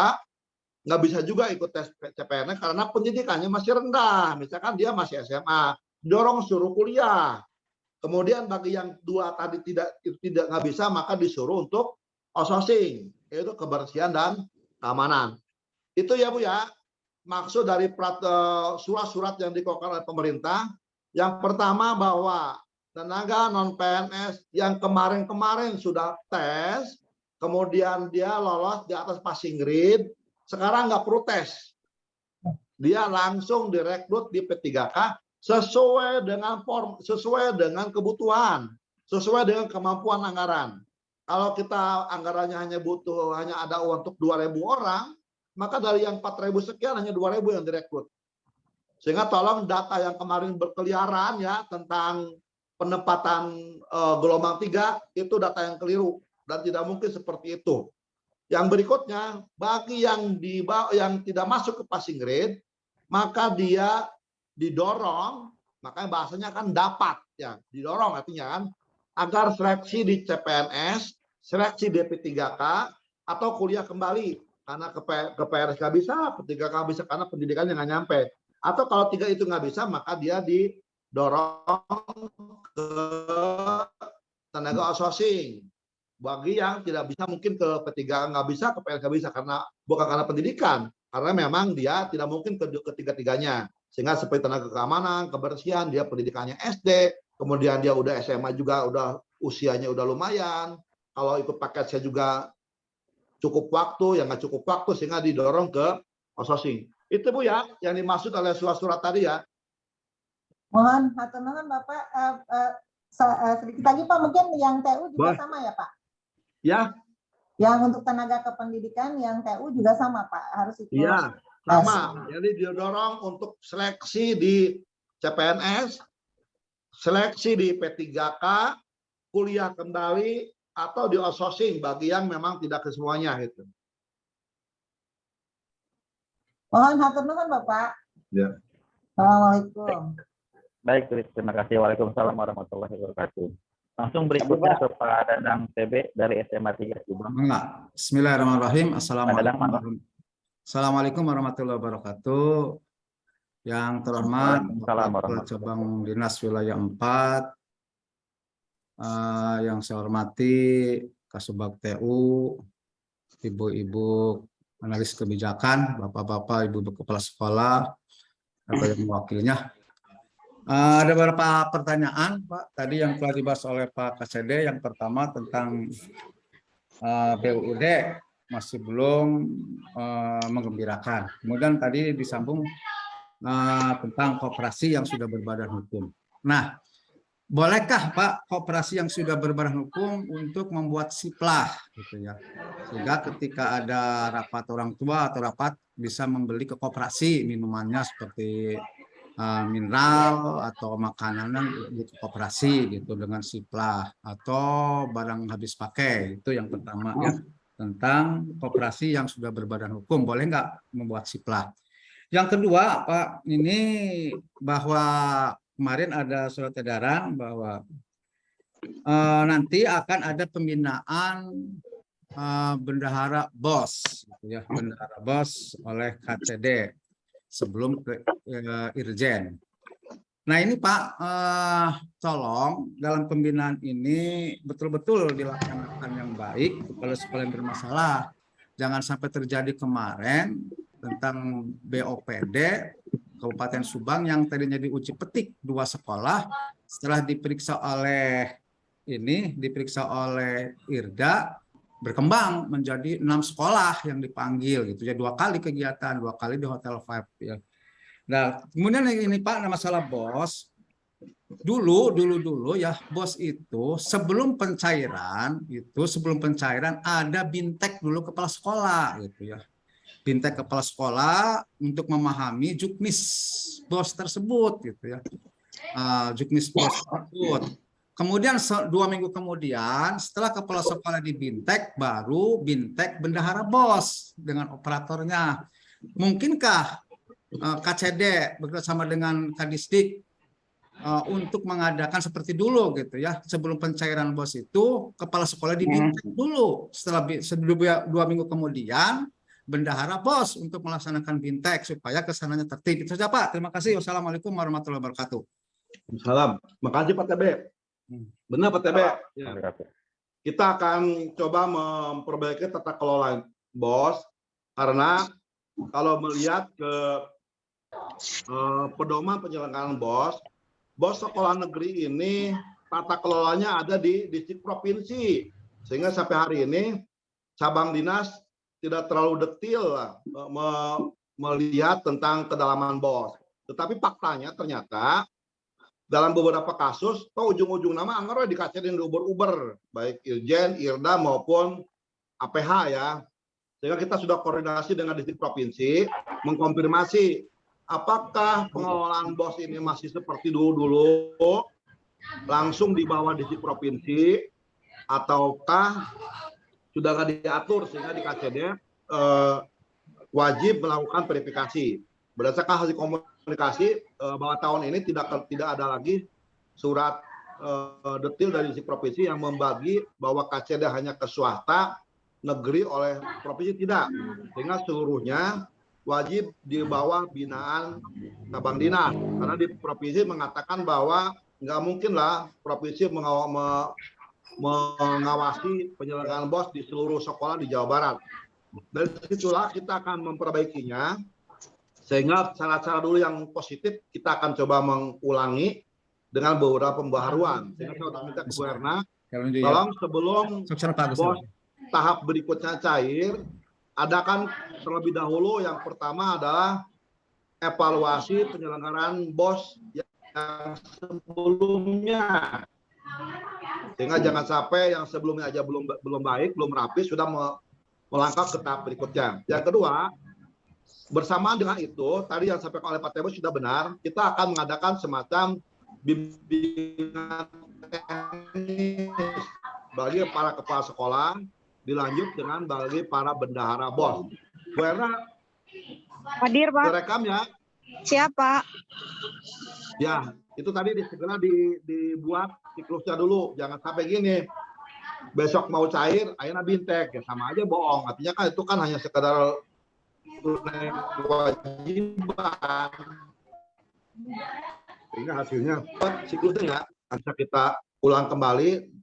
nggak bisa juga ikut tes CPNS karena pendidikannya masih rendah. Misalkan dia masih SMA, dorong suruh kuliah. Kemudian bagi yang 2 tadi tidak nggak bisa, maka disuruh untuk outsourcing, yaitu kebersihan dan keamanan. Itu ya Bu ya, maksud dari surat-surat yang dikeluarkan oleh pemerintah. Yang pertama bahwa tenaga non-PNS yang kemarin-kemarin sudah tes, kemudian dia lolos di atas passing grade, sekarang nggak perlu tes. Dia langsung direkrut di P3K sesuai dengan kebutuhan, sesuai dengan kemampuan anggaran. Kalau kita anggarannya hanya ada untuk 2.000 orang, maka dari yang 4.000 sekian hanya 2.000 yang direkrut. Sehingga tolong data yang kemarin berkeliaran ya tentang penempatan gelombang 3 itu data yang keliru dan tidak mungkin seperti itu. Yang berikutnya, bagi yang tidak masuk ke passing grade, maka dia didorong, makanya bahasanya kan dapat ya, didorong artinya kan agar seleksi di CPNS, seleksi di P3K atau kuliah kembali karena ke PNS nggak bisa, P3K bisa karena pendidikannya nggak nyampe. Atau kalau 3 itu nggak bisa, maka dia dorong ke tenaga outsourcing. Bagi yang tidak bisa mungkin ke P3 nggak bisa, ke PLK bisa karena bukan karena pendidikan, karena memang dia tidak mungkin ke ketiga-tiganya. Sehingga seperti tenaga keamanan, kebersihan, dia pendidikannya SD, kemudian dia udah SMA juga, udah usianya udah lumayan. Kalau ikut paket saya juga cukup waktu, yang nggak cukup waktu sehingga didorong ke outsourcing. Itu Bu ya, yang dimaksud oleh surat-surat tadi ya. Mohon hatur nuhun Bapak. Sedikit lagi Pak, mungkin yang TU juga sama ya Pak? Ya. Yang untuk tenaga kependidikan yang TU juga sama Pak, harus ikut. Iya, sama. Jadi didorong untuk seleksi di CPNS, seleksi di P3K, kuliah kembali, atau di outsourcing bagi yang memang tidak kesemuanya gitu. Mohon hatur nuhun Bapak. Ya. Assalamualaikum. Baik, terima kasih. Waalaikumsalam warahmatullahi wabarakatuh. Langsung berikutnya ke Pak Dadang TB dari SMA 3 Subang. Bismillahirrahmanirrahim. Assalamualaikum warahmatullahi wabarakatuh. Yang terhormat Kepala Cabang Dinas Wilayah 4, yang saya hormati Kasubag TU, ibu-ibu analis kebijakan, bapak-bapak, ibu-ibu kepala sekolah, atau yang mewakilnya. Ada beberapa pertanyaan, Pak. Tadi yang telah dibahas oleh Pak KCD, yang pertama tentang BUUD masih belum menggembirakan. Kemudian tadi disambung tentang koperasi yang sudah berbadan hukum. Nah, bolehkah Pak koperasi yang sudah berbadan hukum untuk membuat siplah, gitu ya? Sehingga ketika ada rapat orang tua atau rapat bisa membeli ke koperasi minumannya seperti mineral atau makanan di koperasi gitu dengan siplah atau barang habis pakai. Itu yang pertama ya, tentang koperasi yang sudah berbadan hukum, boleh nggak membuat siplah. Yang kedua Pak, ini bahwa kemarin ada surat edaran bahwa nanti akan ada pembinaan bendahara BOS gitu ya, bendahara BOS oleh KCD sebelum ke Irjen. Nah ini Pak, tolong dalam pembinaan ini betul-betul dilaksanakan yang baik kalau sekalian bermasalah. Jangan sampai terjadi kemarin tentang BOPD Kabupaten Subang yang tadinya diuji petik 2 sekolah, setelah diperiksa oleh Irda, berkembang menjadi 6 sekolah yang dipanggil gitu ya, 2 kali kegiatan, 2 kali di Hotel Five ya. Nah kemudian ini Pak, masalah BOS dulu ya, BOS itu sebelum pencairan ada bintek dulu kepala sekolah gitu ya, bintek kepala sekolah untuk memahami juknis BOS tersebut gitu ya, juknis BOS tersebut. Kemudian 2 minggu kemudian setelah kepala sekolah dibintek, baru bintek bendahara BOS dengan operatornya. Mungkinkah KCD bekerjasama dengan Kadisdik untuk mengadakan seperti dulu gitu ya, sebelum pencairan BOS itu kepala sekolah dibintek dulu, setelah 2 minggu kemudian bendahara BOS untuk melaksanakan bintek supaya kesananya tertib. Itu saja Pak. Terima kasih. Wassalamualaikum warahmatullahi wabarakatuh. Salam. Makasih Pak TB. Benar Pak TB. Ya. Kita akan coba memperbaiki tata kelola BOS, karena kalau melihat ke pedoman penyelenggaraan BOS sekolah negeri ini tata kelolanya ada di distrik provinsi, sehingga sampai hari ini cabang dinas tidak terlalu detail melihat tentang kedalaman BOS. Tetapi faktanya ternyata dalam beberapa kasus, ujung-ujung nama anggaran dikasihin di Uber, baik Irjen, Irda maupun APH ya. Sehingga kita sudah koordinasi dengan distrik provinsi, mengkonfirmasi apakah pengelolaan BOS ini masih seperti dulu, langsung di bawah distrik provinsi, ataukah sudah nggak diatur sehingga di KCD wajib melakukan verifikasi. Berdasarkan hasil komunikasi bahwa tahun ini tidak ada lagi surat detail dari distrik provinsi yang membagi bahwa KCD hanya ke swasta, negeri oleh provinsi, tidak. Sehingga seluruhnya wajib di bawah binaan cabang dinas. Karena di provinsi mengatakan bahwa nggak mungkin lah provinsi mengawasi penyelenggaraan BOS di seluruh sekolah di Jawa Barat. Dari situlah kita akan memperbaikinya, sehingga cara-cara dulu yang positif kita akan coba mengulangi dengan beberapa pembaharuan. Sehingga saya minta ke Bu Erna, tolong sebelum BOS tahap berikutnya cair, adakan terlebih dahulu yang pertama adalah evaluasi penyelenggaraan BOS yang sebelumnya. Sehingga jangan sampai yang sebelumnya aja belum baik, belum rapi, sudah melangkah ke tahap berikutnya. Yang kedua, bersamaan dengan itu, tadi yang disampaikan oleh Pak Tebo sudah benar, kita akan mengadakan semacam bimbingan teknis bagi para kepala sekolah, dilanjut dengan bagi para bendahara BOS. Bu Erna, hadir Pak. Direkam ya? Siapa? Ya, itu tadi segera dibuat siklusnya dulu, jangan sampai gini. Besok mau cair, akhirnya bintek, ya sama aja bohong. Artinya kan itu kan hanya sekedar kewajiban. Sehingga hasilnya siklusnya bisa kita ulang kembali,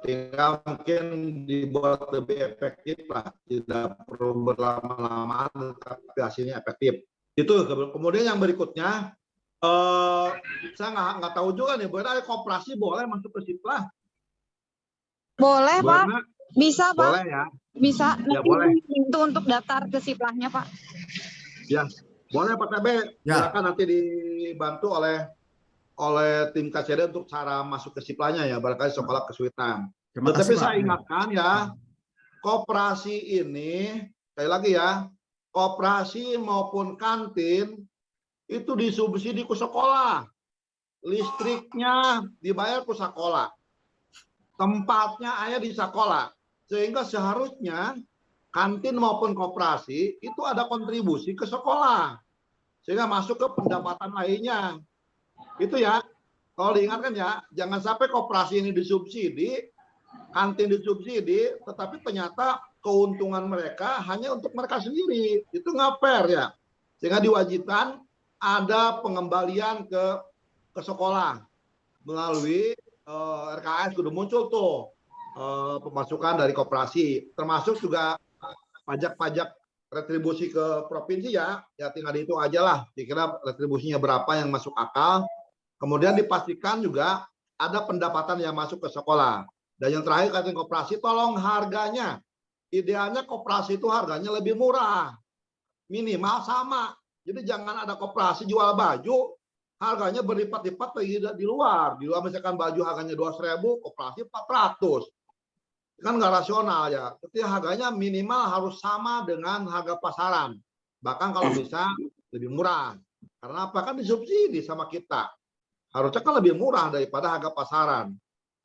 tinggal mungkin dibuat lebih efektif lah, tidak perlu berlama-lama, tapi hasilnya efektif. Itu kemudian yang berikutnya, saya nggak tahu juga nih, boleh ada koperasi boleh masuk ke situ lah. Boleh Pak, bisa Pak. Boleh ya. Bisa. Ya, nanti boleh. Itu untuk daftar ke siplahnya Pak. Ya, boleh Pak TB. Silakan nanti dibantu oleh tim KCD untuk cara masuk ke siplahnya ya, barangkali sekolah kesulitan. Tetapi saya ingatkan ya, koperasi ini sekali lagi ya, koperasi maupun kantin itu disubsidi ke sekolah, listriknya dibayar ke sekolah, tempatnya ada di sekolah, sehingga seharusnya kantin maupun koperasi itu ada kontribusi ke sekolah, sehingga masuk ke pendapatan lainnya. Itu ya, kalau diingatkan ya, jangan sampai koperasi ini disubsidi, kantin disubsidi, tetapi ternyata keuntungan mereka hanya untuk mereka sendiri. Itu nggak fair ya. Sehingga diwajibkan ada pengembalian ke sekolah melalui RKS sudah muncul tuh pemasukan dari koperasi, termasuk juga pajak-pajak retribusi ke provinsi ya tinggal dihitung aja lah, dikira retribusinya berapa yang masuk akal. Kemudian dipastikan juga ada pendapatan yang masuk ke sekolah. Dan yang terakhir kantin koperasi, tolong harganya, idealnya koperasi itu harganya lebih murah, minimal sama. Jadi jangan ada koperasi jual baju harganya berlipat-lipat di luar. Di luar misalkan baju harganya 200.000, koperasi 400. Kan nggak rasional ya. Jadi harganya minimal harus sama dengan harga pasaran. Bahkan kalau bisa lebih murah. Karena apa? Kan disubsidi sama kita. Harusnya kan lebih murah daripada harga pasaran.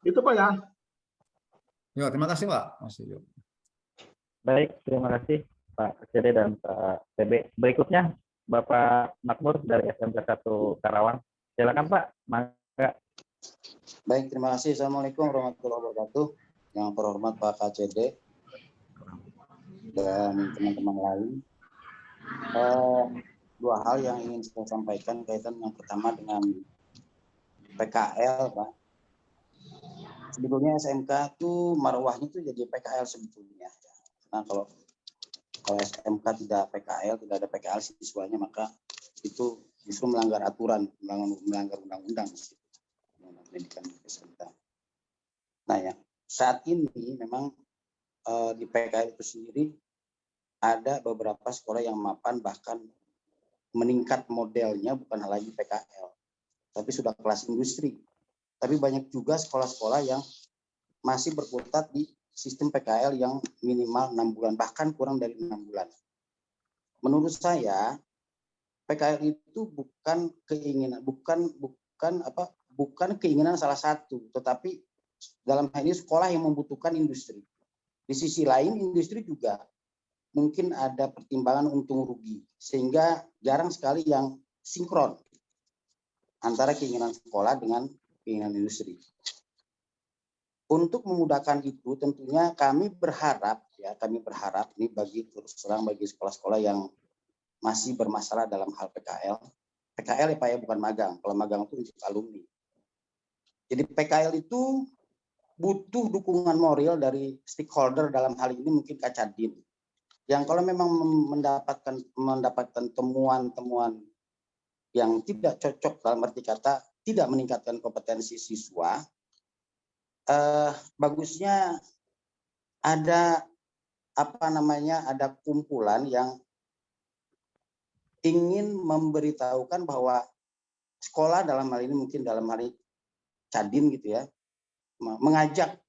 Itu Pak ya. Ya, terima kasih Pak. Baik, terima kasih Pak CD dan Pak TB. Berikutnya Bapak Makmur dari SMK 1 Karawang. Silakan Pak. Maka. Baik, terima kasih. Assalamualaikum warahmatullahi wabarakatuh. Yang terhormat Pak KCD dan teman-teman lain. Dua hal yang ingin saya sampaikan kaitan yang pertama dengan PKL, Pak. Sebetulnya SMK itu marwahnya itu jadi PKL sebetulnya. Nah, kalau SMK tidak PKL, tidak ada PKL siswanya, maka itu justru melanggar aturan, melanggar undang-undang pendidikan SMK. Nah ya, saat ini memang di PKL itu sendiri ada beberapa sekolah yang mapan, bahkan meningkat modelnya bukan lagi PKL, tapi sudah kelas industri. Tapi banyak juga sekolah-sekolah yang masih berkutat di sistem PKL yang minimal 6 bulan, bahkan kurang dari 6 bulan. Menurut saya, PKL itu bukan keinginan, bukan keinginan salah satu, tetapi dalam hal ini sekolah yang membutuhkan industri. Di sisi lain, industri juga mungkin ada pertimbangan untung rugi, sehingga jarang sekali yang sinkron antara keinginan sekolah dengan keinginan industri. Untuk memudahkan itu, tentunya kami berharap ini bagi terus terang bagi sekolah-sekolah yang masih bermasalah dalam hal PKL. PKL ya Pak ya, bukan magang. Kalau magang itu untuk alumni. Jadi PKL itu butuh dukungan moral dari stakeholder, dalam hal ini mungkin Kacadin. Yang kalau memang mendapatkan temuan-temuan yang tidak cocok, dalam arti kata tidak meningkatkan kompetensi siswa, bagusnya ada ada kumpulan yang ingin memberitahukan bahwa sekolah, dalam hal ini mungkin dalam hal ini Kadin gitu ya, mengajak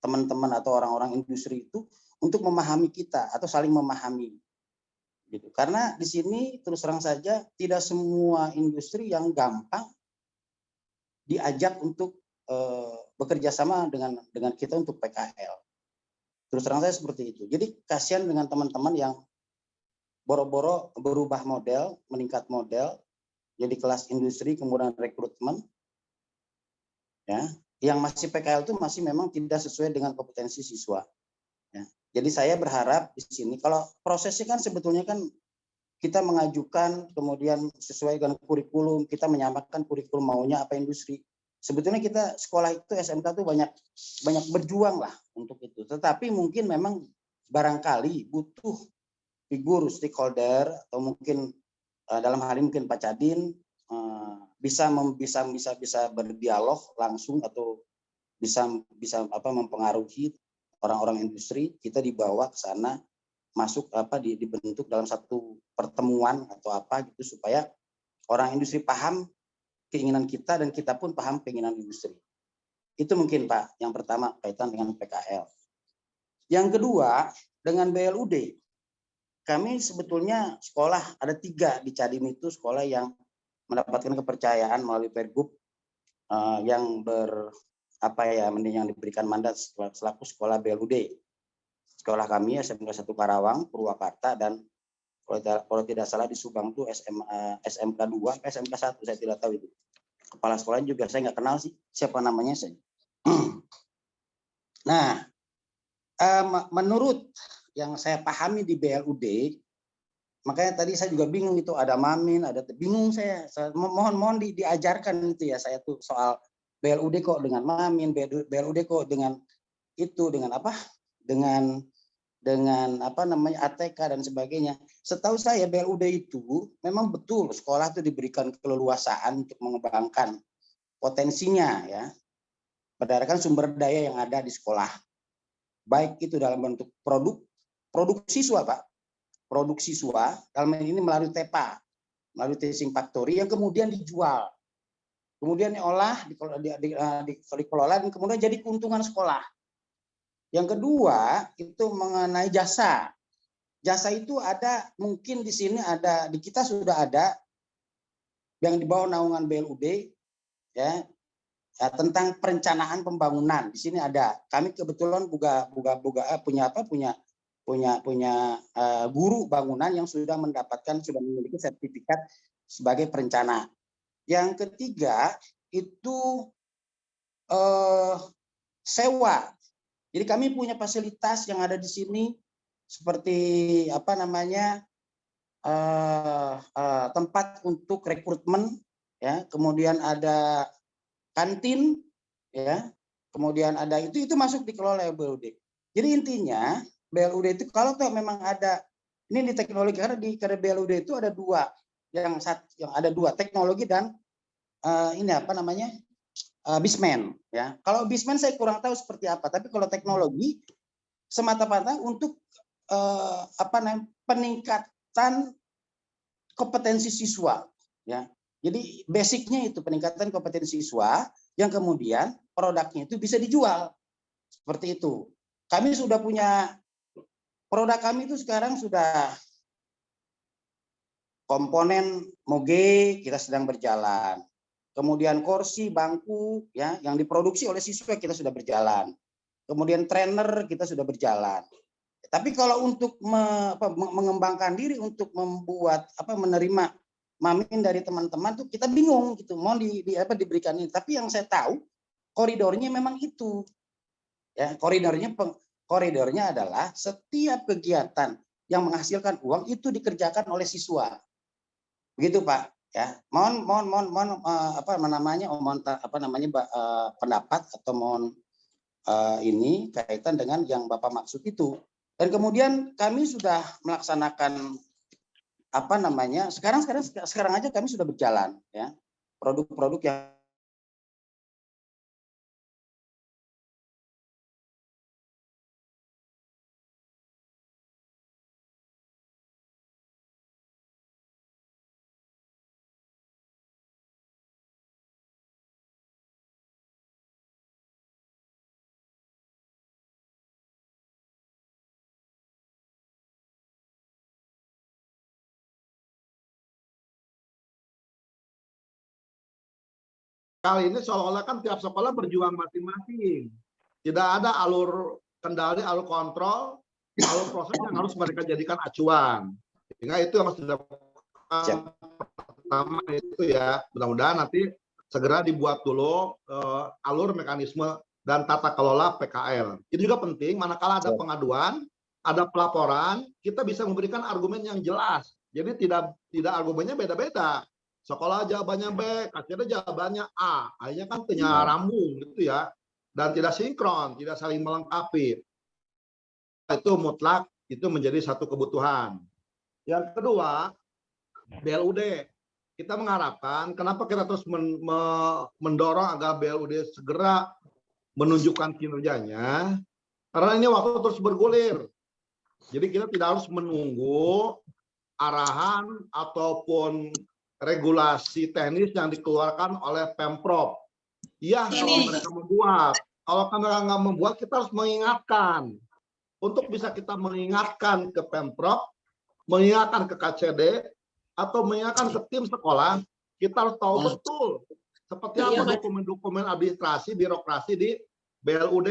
teman-teman atau orang-orang industri itu untuk memahami kita atau saling memahami gitu. Karena di sini terus terang saja tidak semua industri yang gampang diajak untuk bekerja sama dengan kita untuk PKL. Terus terang saya seperti itu. Jadi kasihan dengan teman-teman yang boro-boro berubah model, meningkat model, jadi kelas industri kemudian rekrutmen, ya, yang masih PKL itu masih memang tidak sesuai dengan kompetensi siswa. Ya. Jadi saya berharap di sini, kalau prosesnya kan sebetulnya kan kita mengajukan kemudian sesuai dengan kurikulum, kita menyamakan kurikulum maunya apa industri. Sebetulnya kita sekolah itu SMK itu banyak berjuang lah untuk itu. Tetapi mungkin memang barangkali butuh figur stakeholder atau mungkin dalam hal ini mungkin Pak Cadin bisa berdialog langsung atau bisa mempengaruhi orang-orang industri, kita dibawa ke sana, masuk dibentuk dalam satu pertemuan atau apa gitu supaya orang industri paham keinginan kita dan kita pun paham keinginan industri. Itu mungkin Pak yang pertama kaitan dengan PKL. Yang kedua dengan BLUD, kami sebetulnya sekolah ada 3 di Cadin itu sekolah yang mendapatkan kepercayaan melalui Pergub yang yang diberikan mandat selaku sekolah BLUD. Sekolah kami SMK 1 Karawang, Purwakarta, dan kalau tidak salah di Subang itu SMK 2, SMK 1, saya tidak tahu itu. Kepala sekolahnya juga saya nggak kenal sih, siapa namanya saya. Nah, menurut yang saya pahami di BLUD, makanya tadi saya juga bingung itu ada Mamin, ada bingung saya mohon diajarkan itu ya saya tuh soal BLUD kok dengan Mamin, BLUD kok dengan itu dengan ATK dan sebagainya. Setahu saya BLUD itu memang betul sekolah itu diberikan keleluasaan untuk mengembangkan potensinya ya berdasarkan sumber daya yang ada di sekolah. Baik itu dalam bentuk produk siswa Pak. Produk siswa dalam ini melalui TEPA, melalui Teaching Factory yang kemudian dijual. Kemudian diolah, dikelola dan kemudian jadi keuntungan sekolah. Yang kedua itu mengenai jasa. Jasa itu ada mungkin di sini ada di kita sudah ada yang di bawah naungan BLUD ya, tentang perencanaan pembangunan. Di sini ada. Kami kebetulan punya guru bangunan yang sudah memiliki sertifikat sebagai perencana. Yang ketiga itu sewa. Jadi kami punya fasilitas yang ada di sini seperti tempat untuk rekrutmen, ya, kemudian ada kantin, ya, kemudian ada itu masuk dikelola oleh BLUD. Jadi intinya BLUD itu kalau memang ada ini di teknologi karena BLUD itu ada 2 yang ada 2 teknologi dan Bisman ya. Kalau Bisman saya kurang tahu seperti apa, tapi kalau teknologi semata-mata untuk peningkatan kompetensi siswa ya. Jadi basicnya itu peningkatan kompetensi siswa yang kemudian produknya itu bisa dijual. Seperti itu. Kami sudah punya produk kami itu sekarang sudah komponen moge kita sedang berjalan. Kemudian kursi, bangku ya yang diproduksi oleh siswa kita sudah berjalan. Kemudian trainer kita sudah berjalan. Tapi kalau untuk mengembangkan diri untuk membuat menerima Mamin dari teman-teman tuh kita bingung gitu. Mau diberikan ini. Tapi yang saya tahu koridornya memang itu. Ya, koridornya adalah setiap kegiatan yang menghasilkan uang itu dikerjakan oleh siswa. Begitu Pak. Ya, mohon pendapat atau mohon ini kaitan dengan yang Bapak maksud itu. Dan kemudian kami sudah melaksanakan sekarang aja kami sudah berjalan ya. Produk-produk yang kali ini seolah-olah kan tiap sekolah berjuang masing-masing. Tidak ada alur kendali, alur kontrol, alur proses yang harus mereka jadikan acuan. Sehingga itu yang harus dilakukan pertama itu ya. Mudah-mudahan nanti segera dibuat dulu alur mekanisme dan tata kelola PKL. Itu juga penting, manakala ada pengaduan, ada pelaporan, kita bisa memberikan argumen yang jelas. Jadi tidak argumennya beda-beda. Sekolah jawabannya B, KCD jawabannya A. Akhirnya kan penyarambung gitu ya. Dan tidak sinkron, tidak saling melengkapi. Itu mutlak, itu menjadi satu kebutuhan. Yang kedua, BLUD. Kita mengharapkan, kenapa kita terus mendorong agar BLUD segera menunjukkan kinerjanya, karena ini waktu terus bergulir. Jadi kita tidak harus menunggu arahan ataupun regulasi teknis yang dikeluarkan oleh Pemprov. Iya, kalau mereka membuat. Kalau mereka nggak membuat, kita harus mengingatkan. Untuk bisa kita mengingatkan ke Pemprov, mengingatkan ke KCD, atau mengingatkan ke tim sekolah, kita harus tahu betul seperti apa dokumen-dokumen administrasi, birokrasi di BLUD.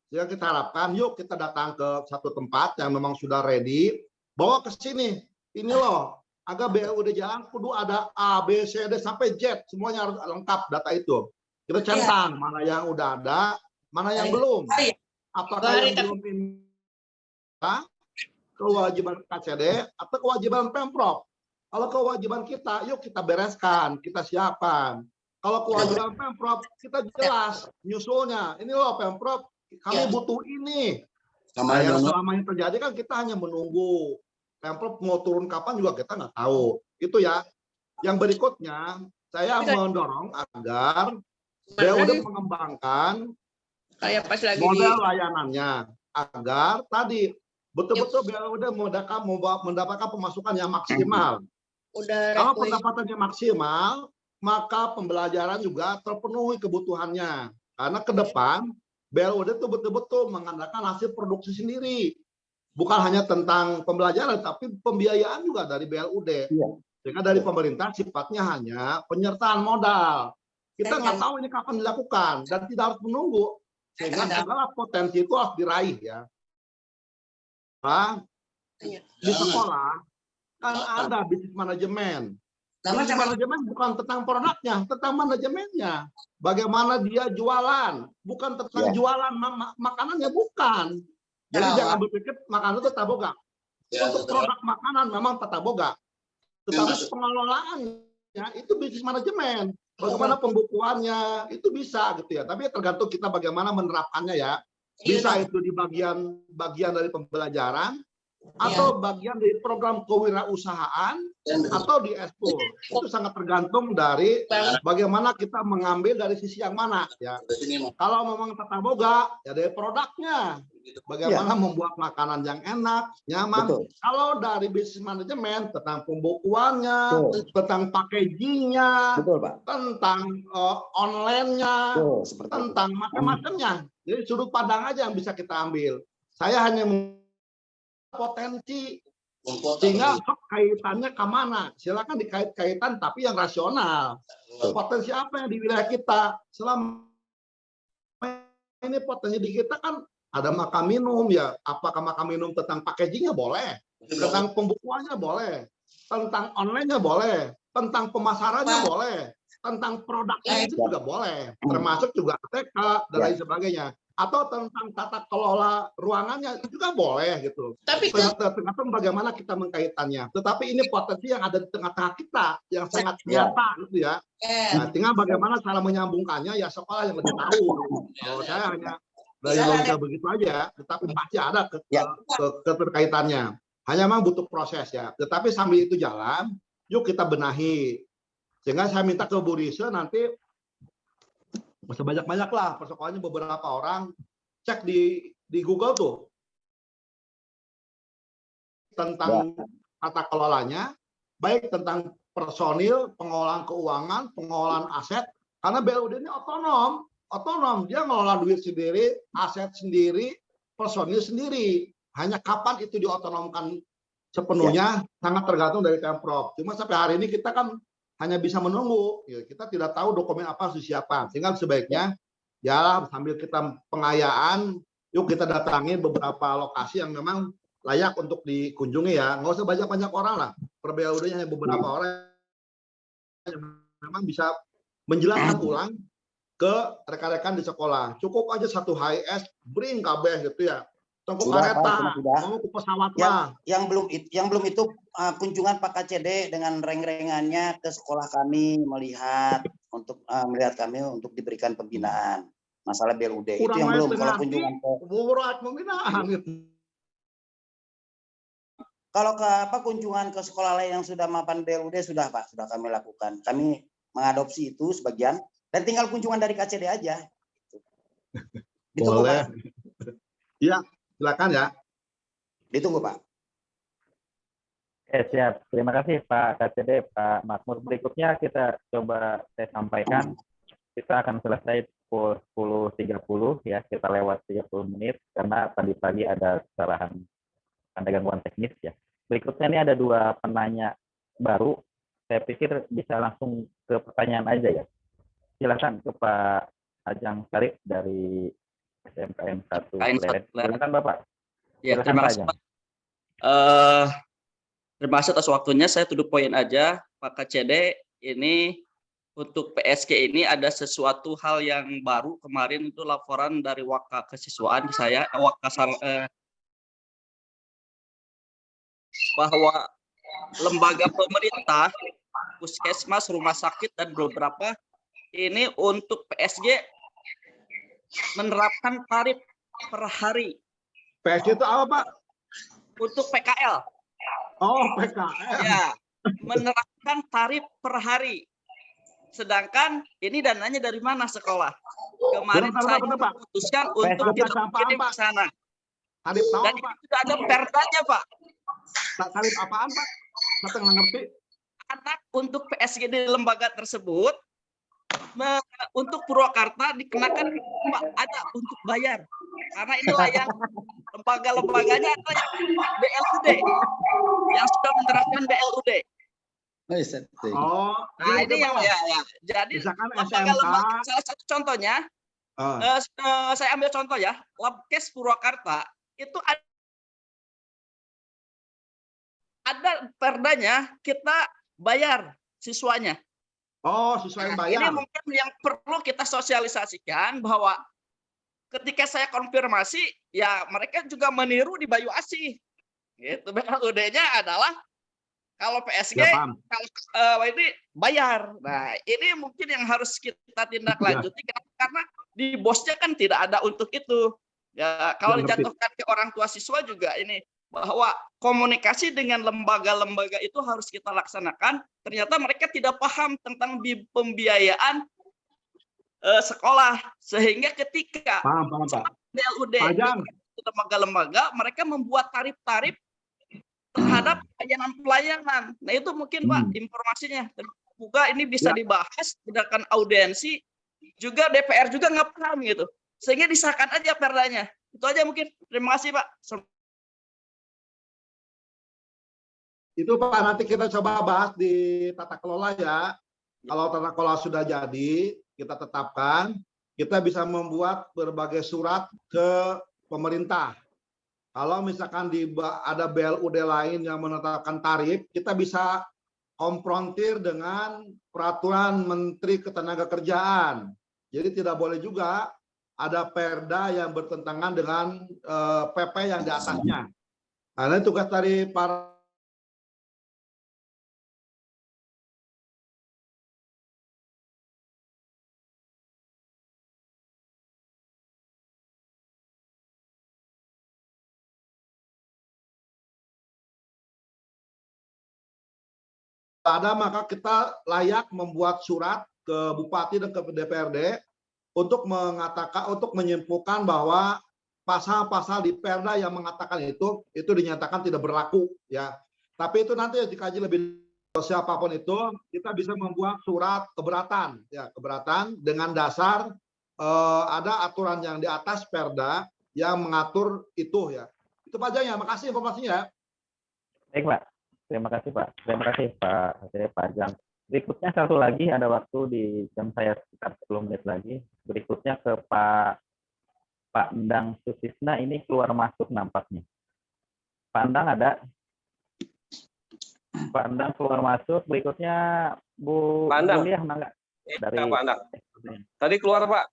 Sehingga kita harapkan, yuk kita datang ke satu tempat yang memang sudah ready, bawa ke sini. Ini loh, agar BLUD jalan kudu ada A, B, C, D sampai Z, semuanya harus lengkap data itu. Kita centang mana yang udah ada, mana yang belum. Apakah yang belum ini kewajiban KCD atau kewajiban Pemprov? Kalau kewajiban kita, yuk kita bereskan, kita siapkan. Kalau kewajiban Pemprov, kita jelas nyusulnya. Ini loh Pemprov, kami butuh ini. Nah, yang selama ini terjadi kan kita hanya menunggu. Pemprov mau turun kapan juga kita nggak tahu. Itu ya. Yang berikutnya, saya mendorong agar BLUD mengembangkan model layanannya agar tadi betul-betul BLUD mendapatkan pemasukan yang maksimal. Kalau pendapatannya maksimal, maka pembelajaran juga terpenuhi kebutuhannya. Karena ke depan BLUD itu betul-betul mengandalkan hasil produksi sendiri. Bukan hanya tentang pembelajaran, tapi pembiayaan juga dari BLUD. Sehingga dari pemerintah sifatnya hanya penyertaan modal. Kita nggak tahu ini kapan dilakukan dan tidak harus menunggu. Sehingga segala potensi itu harus diraih ya. Nah, di sekolah kan ada bisnis manajemen. Bisnis manajemen bukan tentang produknya, tentang manajemennya. Bagaimana dia jualan, bukan tentang jualan makanannya, bukan. Jadi jangan berpikir makanan itu tata boga. Untuk produk makanan memang tata boga. Tetapi pengelolaannya itu bisnis manajemen. Bagaimana pembukuannya itu bisa gitu ya. Tapi tergantung kita bagaimana menerapkannya ya. Bisa itu di bagian dari pembelajaran atau bagian dari program kewirausahaan atau di ekspor. Itu sangat tergantung dari bagaimana kita mengambil dari sisi yang mana ya. Kalau memang tata boga ya dari produknya. Bagaimana membuat makanan yang enak, nyaman. Kalau dari bisnis manajemen tentang pembukuannya, tentang packagingnya, tentang online-nya, tentang macam-macamnya. Jadi sudut pandang aja yang bisa kita ambil. Saya hanya potensi sehingga kaitannya ke mana? Silakan dikait-kaitan tapi yang rasional. Potensi apa yang di wilayah kita? Selama ini potensi di kita kan ada makan minum ya. Apakah makan minum tentang packagingnya boleh, tentang pembukuannya boleh, tentang online-nya boleh, tentang pemasarannya boleh, tentang produknya itu juga boleh, termasuk juga TK dan lain sebagainya. atau tentang tata kelola ruangannya juga boleh gitu. Tapi tergantung bagaimana kita mengkaitannya. Tetapi ini potensi yang ada di tengah-tengah kita yang sangat nyata gitu ya. Nah, tinggal bagaimana cara menyambungkannya ya sekolah yang lebih tahu. Kalau saya hanya dari logika begitu aja, tetapi pasti ada keterkaitannya. Hanya memang butuh proses ya. Tetapi sambil itu jalan, yuk kita benahi. Sehingga saya minta ke Bu Risa nanti sebanyak-banyak lah persoalannya beberapa orang cek di Google tuh tentang tata kelolanya, baik tentang personil, pengolahan keuangan, pengolahan aset, karena BLUD ini otonom, dia ngelola duit sendiri, aset sendiri, personil sendiri. Hanya kapan itu diotonomkan sepenuhnya sangat tergantung dari Pemprov. Cuma sampai hari ini kita kan hanya bisa menunggu, ya, kita tidak tahu dokumen apa harus disiapkan. Sehingga sebaiknya ya sambil kita pengayaan, yuk kita datangi beberapa lokasi yang memang layak untuk dikunjungi ya. Nggak usah banyak-banyak orang lah. Per BLUD-nya hanya beberapa orang yang memang bisa menjelaskan ulang ke rekan-rekan di sekolah. Cukup aja satu HIS, bring KB gitu ya. Tunggu kereta, mau ke pesawat lah. Yang belum itu kunjungan Pak KCD dengan reng-rengannya ke sekolah kami melihat kami untuk diberikan pembinaan masalah BLUD itu yang belum. Kalau kunjungan pembinaan gitu. Kalau kunjungan ke sekolah lain yang sudah mapan BLUD sudah Pak, sudah kami lakukan. Kami mengadopsi itu sebagian dan tinggal kunjungan dari KCD aja. Ditunggu, boleh. Iya. Silakan ya. Ditunggu Pak. Siap. Terima kasih Pak KCD, Pak Makmur. Berikutnya kita coba saya sampaikan. Kita akan selesai pukul 10.30 ya. Kita lewat 30 menit karena tadi pagi ada kesalahan, ada gangguan teknis ya. Berikutnya ini ada 2 penanya baru. Saya pikir bisa langsung ke pertanyaan aja ya. Silakan ke Pak Ajang Sarif dari SMKN 1 Pleret. Silakan Bapak. Ya, terima kasih Pak. Terima kasih atas waktunya. Saya tuduh poin aja Pak KCD, ini untuk PSG ini ada sesuatu hal yang baru. Kemarin itu laporan dari Waka Kesiswaan saya, bahwa lembaga pemerintah, puskesmas, rumah sakit dan beberapa ini untuk PSG menerapkan tarif per hari. PSG itu apa Pak? Untuk PKL. Oh, PKL. Ya, menerapkan tarif per hari. Sedangkan ini dananya dari mana sekolah? Kemarin saya memutuskan untuk tidak kirim ke sana. Tarif tahun, dan itu sudah ada perdanya Pak. Tarif apaan Pak? Saya nggak ngerti. Anak untuk PSG di lembaga tersebut, untuk Purwakarta dikenakan ada untuk bayar karena inilah yang lembaga-lembaganya ada yang BLUD yang sudah menerapkan BLUD. Oh, nah ini yang ya. Jadi lembaga-lembaga salah satu contohnya, saya ambil contoh ya, Labkes Purwakarta itu ada perdanya kita bayar siswanya. Oh, siswa yang bayar. Ini mungkin yang perlu kita sosialisasikan bahwa ketika saya konfirmasi, ya mereka juga meniru di Bayu Asih. Gitu. BLUD-nya adalah kalau PSG, kalau ini bayar. Nah, ini mungkin yang harus kita tindak lanjuti karena di bosnya kan tidak ada untuk itu. Ya, kalau dijatuhkan ke orang tua siswa juga ini bahwa komunikasi dengan lembaga-lembaga itu harus kita laksanakan. Ternyata mereka tidak paham tentang pembiayaan sekolah, sehingga ketika BLUD lembaga-lembaga mereka membuat tarif-tarif terhadap pelayanan. Nah itu mungkin Pak informasinya. Semoga ini bisa dibahas, sedangkan audiensi juga DPR juga nggak paham gitu, sehingga disahkan aja perdanya. Itu aja mungkin. Terima kasih Pak. Itu Pak, nanti kita coba bahas di tata kelola ya. Kalau tata kelola sudah jadi, kita tetapkan, kita bisa membuat berbagai surat ke pemerintah. Kalau misalkan ada BLUD lain yang menetapkan tarif, kita bisa konfrontir dengan peraturan Menteri Ketenagakerjaan. Jadi tidak boleh juga ada perda yang bertentangan dengan PP yang di atasnya. Nah, ini tugas dari para maka kita layak membuat surat ke Bupati dan ke DPRD untuk mengatakan, untuk menyimpulkan bahwa pasal-pasal di Perda yang mengatakan itu dinyatakan tidak berlaku, ya. Tapi itu nanti dikaji lebih siapapun itu, kita bisa membuat surat keberatan, ya, keberatan dengan dasar ada aturan yang di atas Perda yang mengatur itu, ya. Itu Pak Jang, ya. Makasih informasinya. Baik, Pak. Terima kasih, Pak. Terima kasih, Pak Jang. Berikutnya satu lagi, ada waktu di jam saya sekitar 10 menit lagi. Berikutnya ke Pak Endang Sutisna, ini keluar masuk nampaknya. Pak Endang ada? Pak Endang keluar masuk. Berikutnya Bu Juliah, enggak? Dari Pak Endang. Tadi keluar, Pak.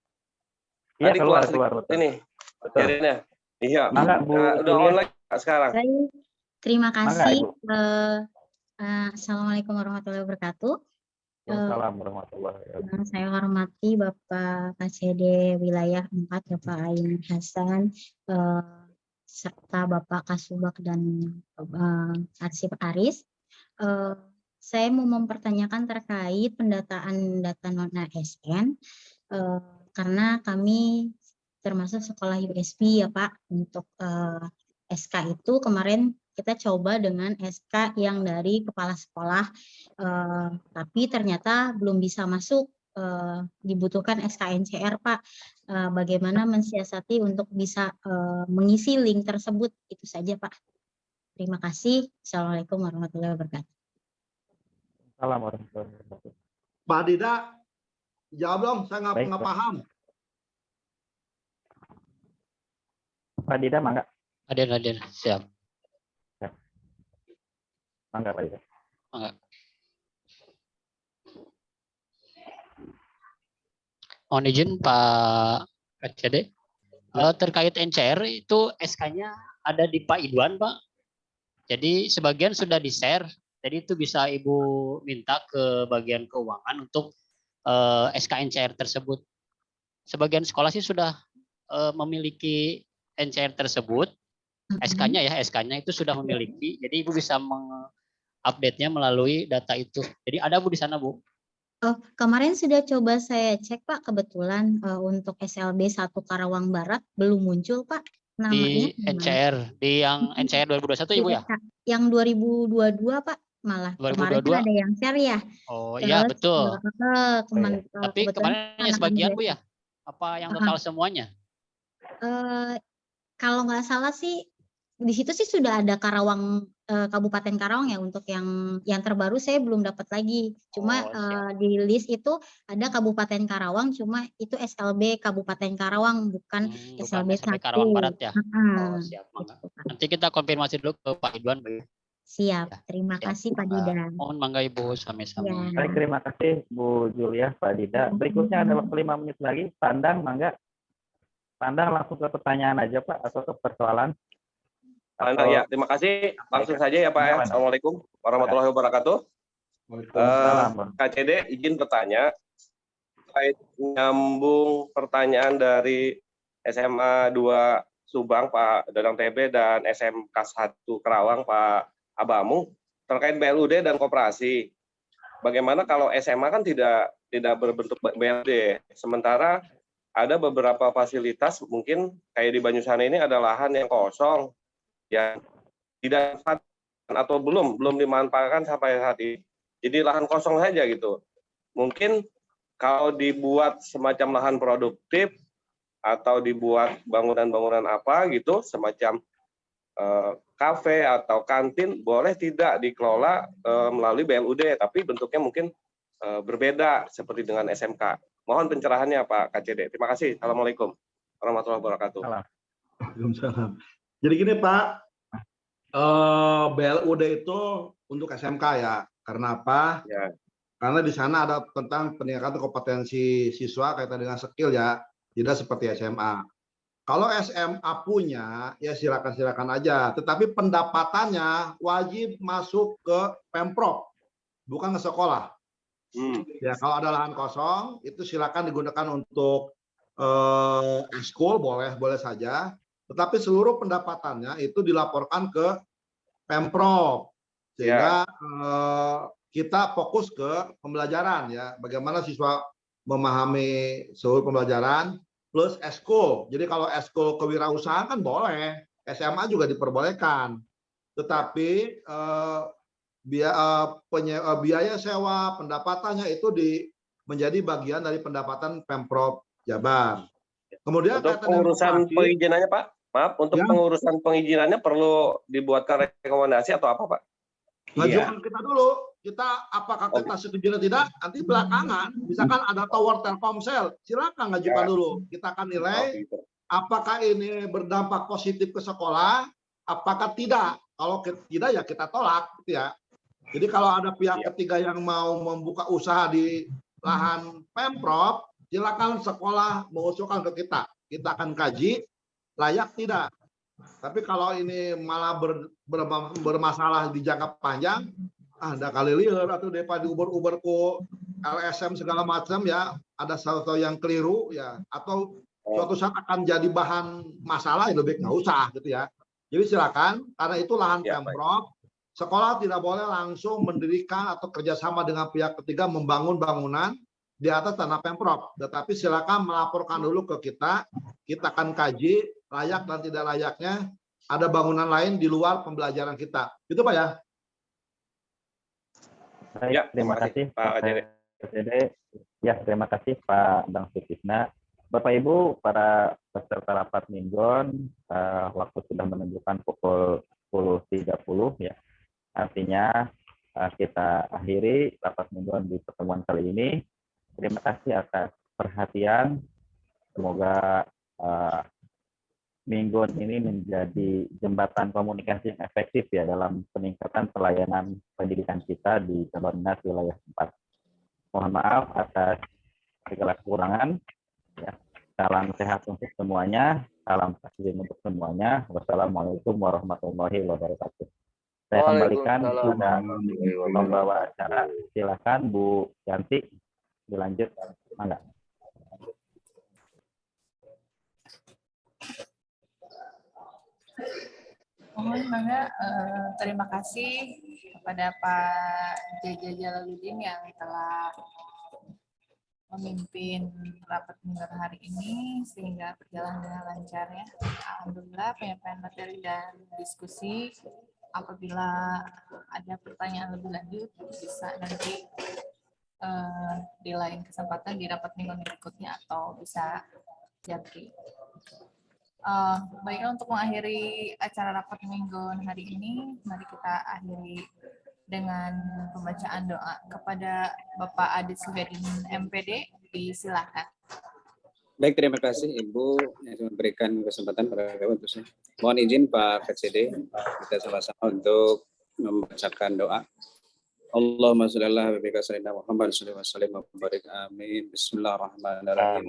Iya, Tadi keluar. Ini. Jadinya. Iya. Udah on lagi sekarang. Terima kasih. Assalamualaikum warahmatullahi wabarakatuh. Waalaikumsalam warahmatullahi wabarakatuh. Saya hormati Bapak KCD Wilayah 4, Bapak Ain Hasan, serta Bapak Kasubag dan Arsip Aris. Saya mau mempertanyakan terkait pendataan data non-ASN, karena kami termasuk sekolah USB ya Pak. Untuk SK itu kemarin kita coba dengan SK yang dari kepala sekolah, tapi ternyata belum bisa masuk, dibutuhkan SKNCR Pak. Bagaimana mensiasati untuk bisa mengisi link tersebut, itu saja Pak. Terima kasih. Assalamualaikum warahmatullahi wabarakatuh. Assalamualaikum warahmatullahi wabarakatuh. Pak Dida, jawab dong, saya nggak paham. Pak Dida, mangga. Hadir, siap. Mangga, Pak Dida. Mangga. Mohon izin Pak KCD. Terkait NCR itu SK-nya ada di Pak Idwan, Pak. Jadi sebagian sudah di-share. Jadi itu bisa Ibu minta ke bagian keuangan untuk SK NCR tersebut. Sebagian sekolah sih sudah memiliki NCR tersebut. SK-nya ya, SK-nya itu sudah memiliki. Jadi Ibu bisa update-nya melalui data itu. Jadi ada Bu di sana, Bu. Oh, kemarin sudah coba saya cek Pak, kebetulan untuk SLB 1 Karawang Barat belum muncul Pak namanya. Di NCR, di yang NCR 2021 Ibu ya? Yang 2022 Pak, malah 2022. kemarin kan ada yang share ya. Oh iya betul. Tapi kemarin hanya sebagian Bu ya? Apa yang total semuanya? Kalau nggak salah sih di situ sih sudah ada Karawang, Kabupaten Karawang ya. Untuk yang terbaru saya belum dapat lagi. Cuma di list itu ada Kabupaten Karawang, cuma itu SLB Kabupaten Karawang, bukan SLB 1. Karawang Barat ya. Oh, siap. Nanti kita konfirmasi dulu ke Pak Idwan. Siap. Terima kasih Pak Dida. Mohon mangga Ibu sami-sami. Baik, terima kasih Bu Julia, Pak Dida. Berikutnya ada waktu 5 menit lagi. Pandang, mangga. Pandang langsung ke pertanyaan aja Pak, atau ke persoalan. Ya, terima kasih. Langsung saja ya Pak. Ya. Assalamualaikum warahmatullahi wabarakatuh. KCD izin bertanya terkait nyambung pertanyaan dari SMA 2 Subang Pak Dadang TB dan SMK 1 Kerawang Pak Abamu terkait BLUD dan koperasi. Bagaimana kalau SMA kan tidak berbentuk BLUD, sementara ada beberapa fasilitas mungkin kayak di Banyusana ini ada lahan yang kosong yang tidak atau belum dimanfaatkan sampai saat ini. Jadi lahan kosong saja gitu. Mungkin kalau dibuat semacam lahan produktif atau dibuat bangunan-bangunan apa gitu, semacam kafe atau kantin, boleh tidak dikelola melalui BLUD, tapi bentuknya mungkin berbeda seperti dengan SMK. Mohon pencerahannya Pak KCD. Terima kasih. Assalamualaikum warahmatullahi wabarakatuh. Waalaikumsalam. Jadi gini Pak, BLUD itu untuk SMK ya. Karena apa? Ya. Karena di sana ada tentang peningkatan kompetensi siswa kaitan dengan skill ya. tidak seperti SMA. Kalau SMA punya, ya silakan aja. Tetapi pendapatannya wajib masuk ke Pemprov, bukan ke sekolah. Ya, kalau ada lahan kosong, itu silakan digunakan untuk ekskul, boleh saja. Tetapi seluruh pendapatannya itu dilaporkan ke Pemprov, sehingga kita fokus ke pembelajaran, ya. Bagaimana siswa memahami seluruh pembelajaran plus ekskul. Jadi kalau ekskul kewirausahaan kan boleh, SMA juga diperbolehkan. Tetapi biaya sewa pendapatannya itu menjadi bagian dari pendapatan Pemprov Jabar. Kemudian untuk pengurusan perizinannya Pak, maaf, untuk pengurusan perizinannya perlu dibuatkan rekomendasi atau apa Pak? Ngajukan kita dulu, kita apakah kita setuju atau tidak, nanti belakangan, misalkan ada tower Telkomsel, silakan ngajukan dulu. Kita akan nilai apakah ini berdampak positif ke sekolah, apakah tidak. Kalau tidak ya kita tolak, gitu ya. Jadi kalau ada pihak ketiga yang mau membuka usaha di lahan Pemprov, silakan sekolah mengusulkan ke kita. Kita akan kaji layak tidak. Tapi kalau ini malah bermasalah di jangka panjang, ada kali liar atau daripada uber ku LSM segala macam, ya ada sesuatu yang keliru, ya, atau suatu saat akan jadi bahan masalah, ya lebih nggak usah, gitu ya. Jadi silakan, karena itu lahan Pemprov. Sekolah tidak boleh langsung mendirikan atau kerjasama dengan pihak ketiga membangun bangunan di atas tanah Pemprov. Tetapi silakan melaporkan dulu ke kita akan kaji layak dan tidak layaknya ada bangunan lain di luar pembelajaran kita. Itu Pak ya? Baik, terima kasih Pak Dede. Ya, terima kasih Pak Bang Sutisna. Bapak Ibu, para peserta rapat mingguan, waktu sudah menunjukkan pukul 10.30 ya. Artinya kita akhiri rapat mingguan di pertemuan kali ini. Terima kasih atas perhatian. Semoga mingguan ini menjadi jembatan komunikasi yang efektif ya dalam peningkatan pelayanan pendidikan kita di Jabar Minas wilayah 4. Mohon maaf atas segala kekurangan. Ya. Salam sehat untuk semuanya. Salam takdir untuk semuanya. Wassalamualaikum warahmatullahi wabarakatuh. Saya kembalikan kepada pembawa acara. Silakan Bu Yanti, dilanjut. Mangga. Terima kasih kepada Pak JJ Jalaluddin yang telah memimpin rapat mingguan hari ini sehingga berjalan dengan lancar ya. Alhamdulillah penyampaian materi dan diskusi. Apabila ada pertanyaan lebih lanjut bisa nanti di lain kesempatan di rapat mingguan berikutnya atau bisa japri. Baiklah, untuk mengakhiri acara rapat mingguan hari ini, mari kita akhiri dengan pembacaan doa kepada Bapak Adit Suhedin MPD. Silakan. Baik, terima kasih Ibu yang memberikan kesempatan pada kami untuk saya. Mohon izin Pak KCD, kita sama-sama untuk membacakan doa. Allahumma sholli ala sayyidina Muhammad sallallahu alaihi wasallam. Amin. Bismillahirrahmanirrahim.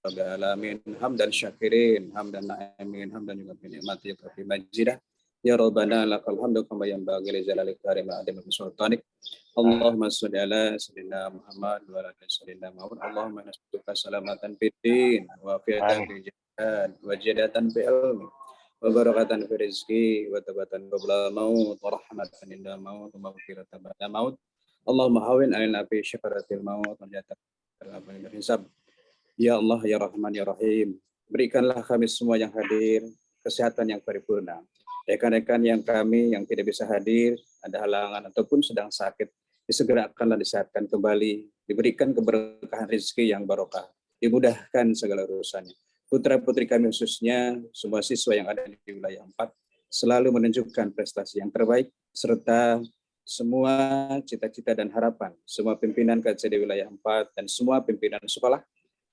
Rabbil alamin. Hamdan syakirin, hamdan na'imin, hamdan juga bi ni'mati wa bi majidah. Ya Rabbana lakal hamdu kama yanbaghi li jalali karim adim sultanik. Allahumma sholli ala sayyidina Muhammad wa ala sayyidina Muhammad. Allahumma nas'aluka salamatan fid din wa afiatan fil jasad wa jidatan fil ilmi wa barakatan fil rizqi wa tabatan qabla maut wa rahmatan inda maut wa maghfiratan ba'da maut. Allahumma hawin alaina fi syakaratil maut wa jatan fil hisab. Ya Allah ya Rahman ya Rahim, berikanlah kami semua yang hadir kesehatan yang paripurna. Rekan-rekan yang tidak bisa hadir, ada halangan ataupun sedang sakit, disegerakanlah disehatkan kembali, diberikan keberkahan rezeki yang barokah, dimudahkan segala urusannya. Putra-putri kami khususnya, semua siswa yang ada di wilayah 4, selalu menunjukkan prestasi yang terbaik, serta semua cita-cita dan harapan, semua pimpinan KCD wilayah 4, dan semua pimpinan sekolah,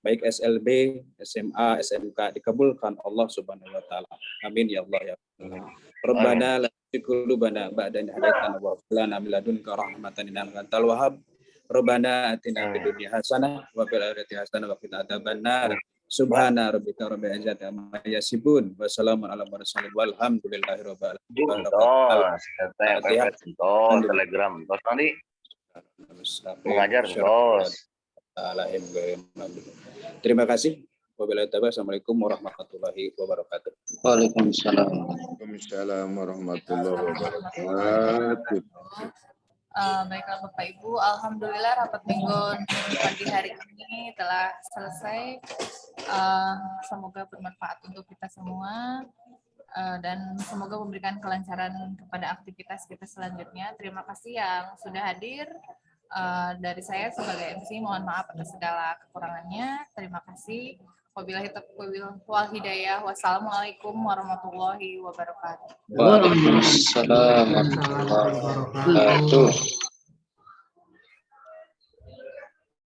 baik SLB, SMA, SMK, dikabulkan Allah Subhanahu wa taala. Amin ya Allah ya Allah. Rabbana la tuzigh qulubana ba'da idh hadaytana wa hab lana min ladunka rahmatan innaka antal wahhab. Rabbana atina fid dunya hasanah wa fil akhirati hasanah wa qina adzabannar. Subhana rabbika rabbil izzati amma yasifun. Wassalamun ala mursalin walhamdulillahi rabbil alamin. Telegram, tos nanti mengajar, tos. Terima kasih. Wabillahi taufiq. Assalamualaikum warahmatullahi wabarakatuh. Waalaikumsalam. Waalaikumsalam warahmatullahi wabarakatuh. Baiklah Bapak Ibu, alhamdulillah rapat minggu pagi hari ini telah selesai. Semoga bermanfaat untuk kita semua dan semoga memberikan kelancaran kepada aktivitas kita selanjutnya. Terima kasih yang sudah hadir. Dari saya sebagai MC mohon maaf atas segala kekurangannya. Terima kasih. Wabillahi taufiq wal hidayah. Wassalamualaikum warahmatullahi wabarakatuh. Waalaikumsalam warahmatullahi wabarakatuh.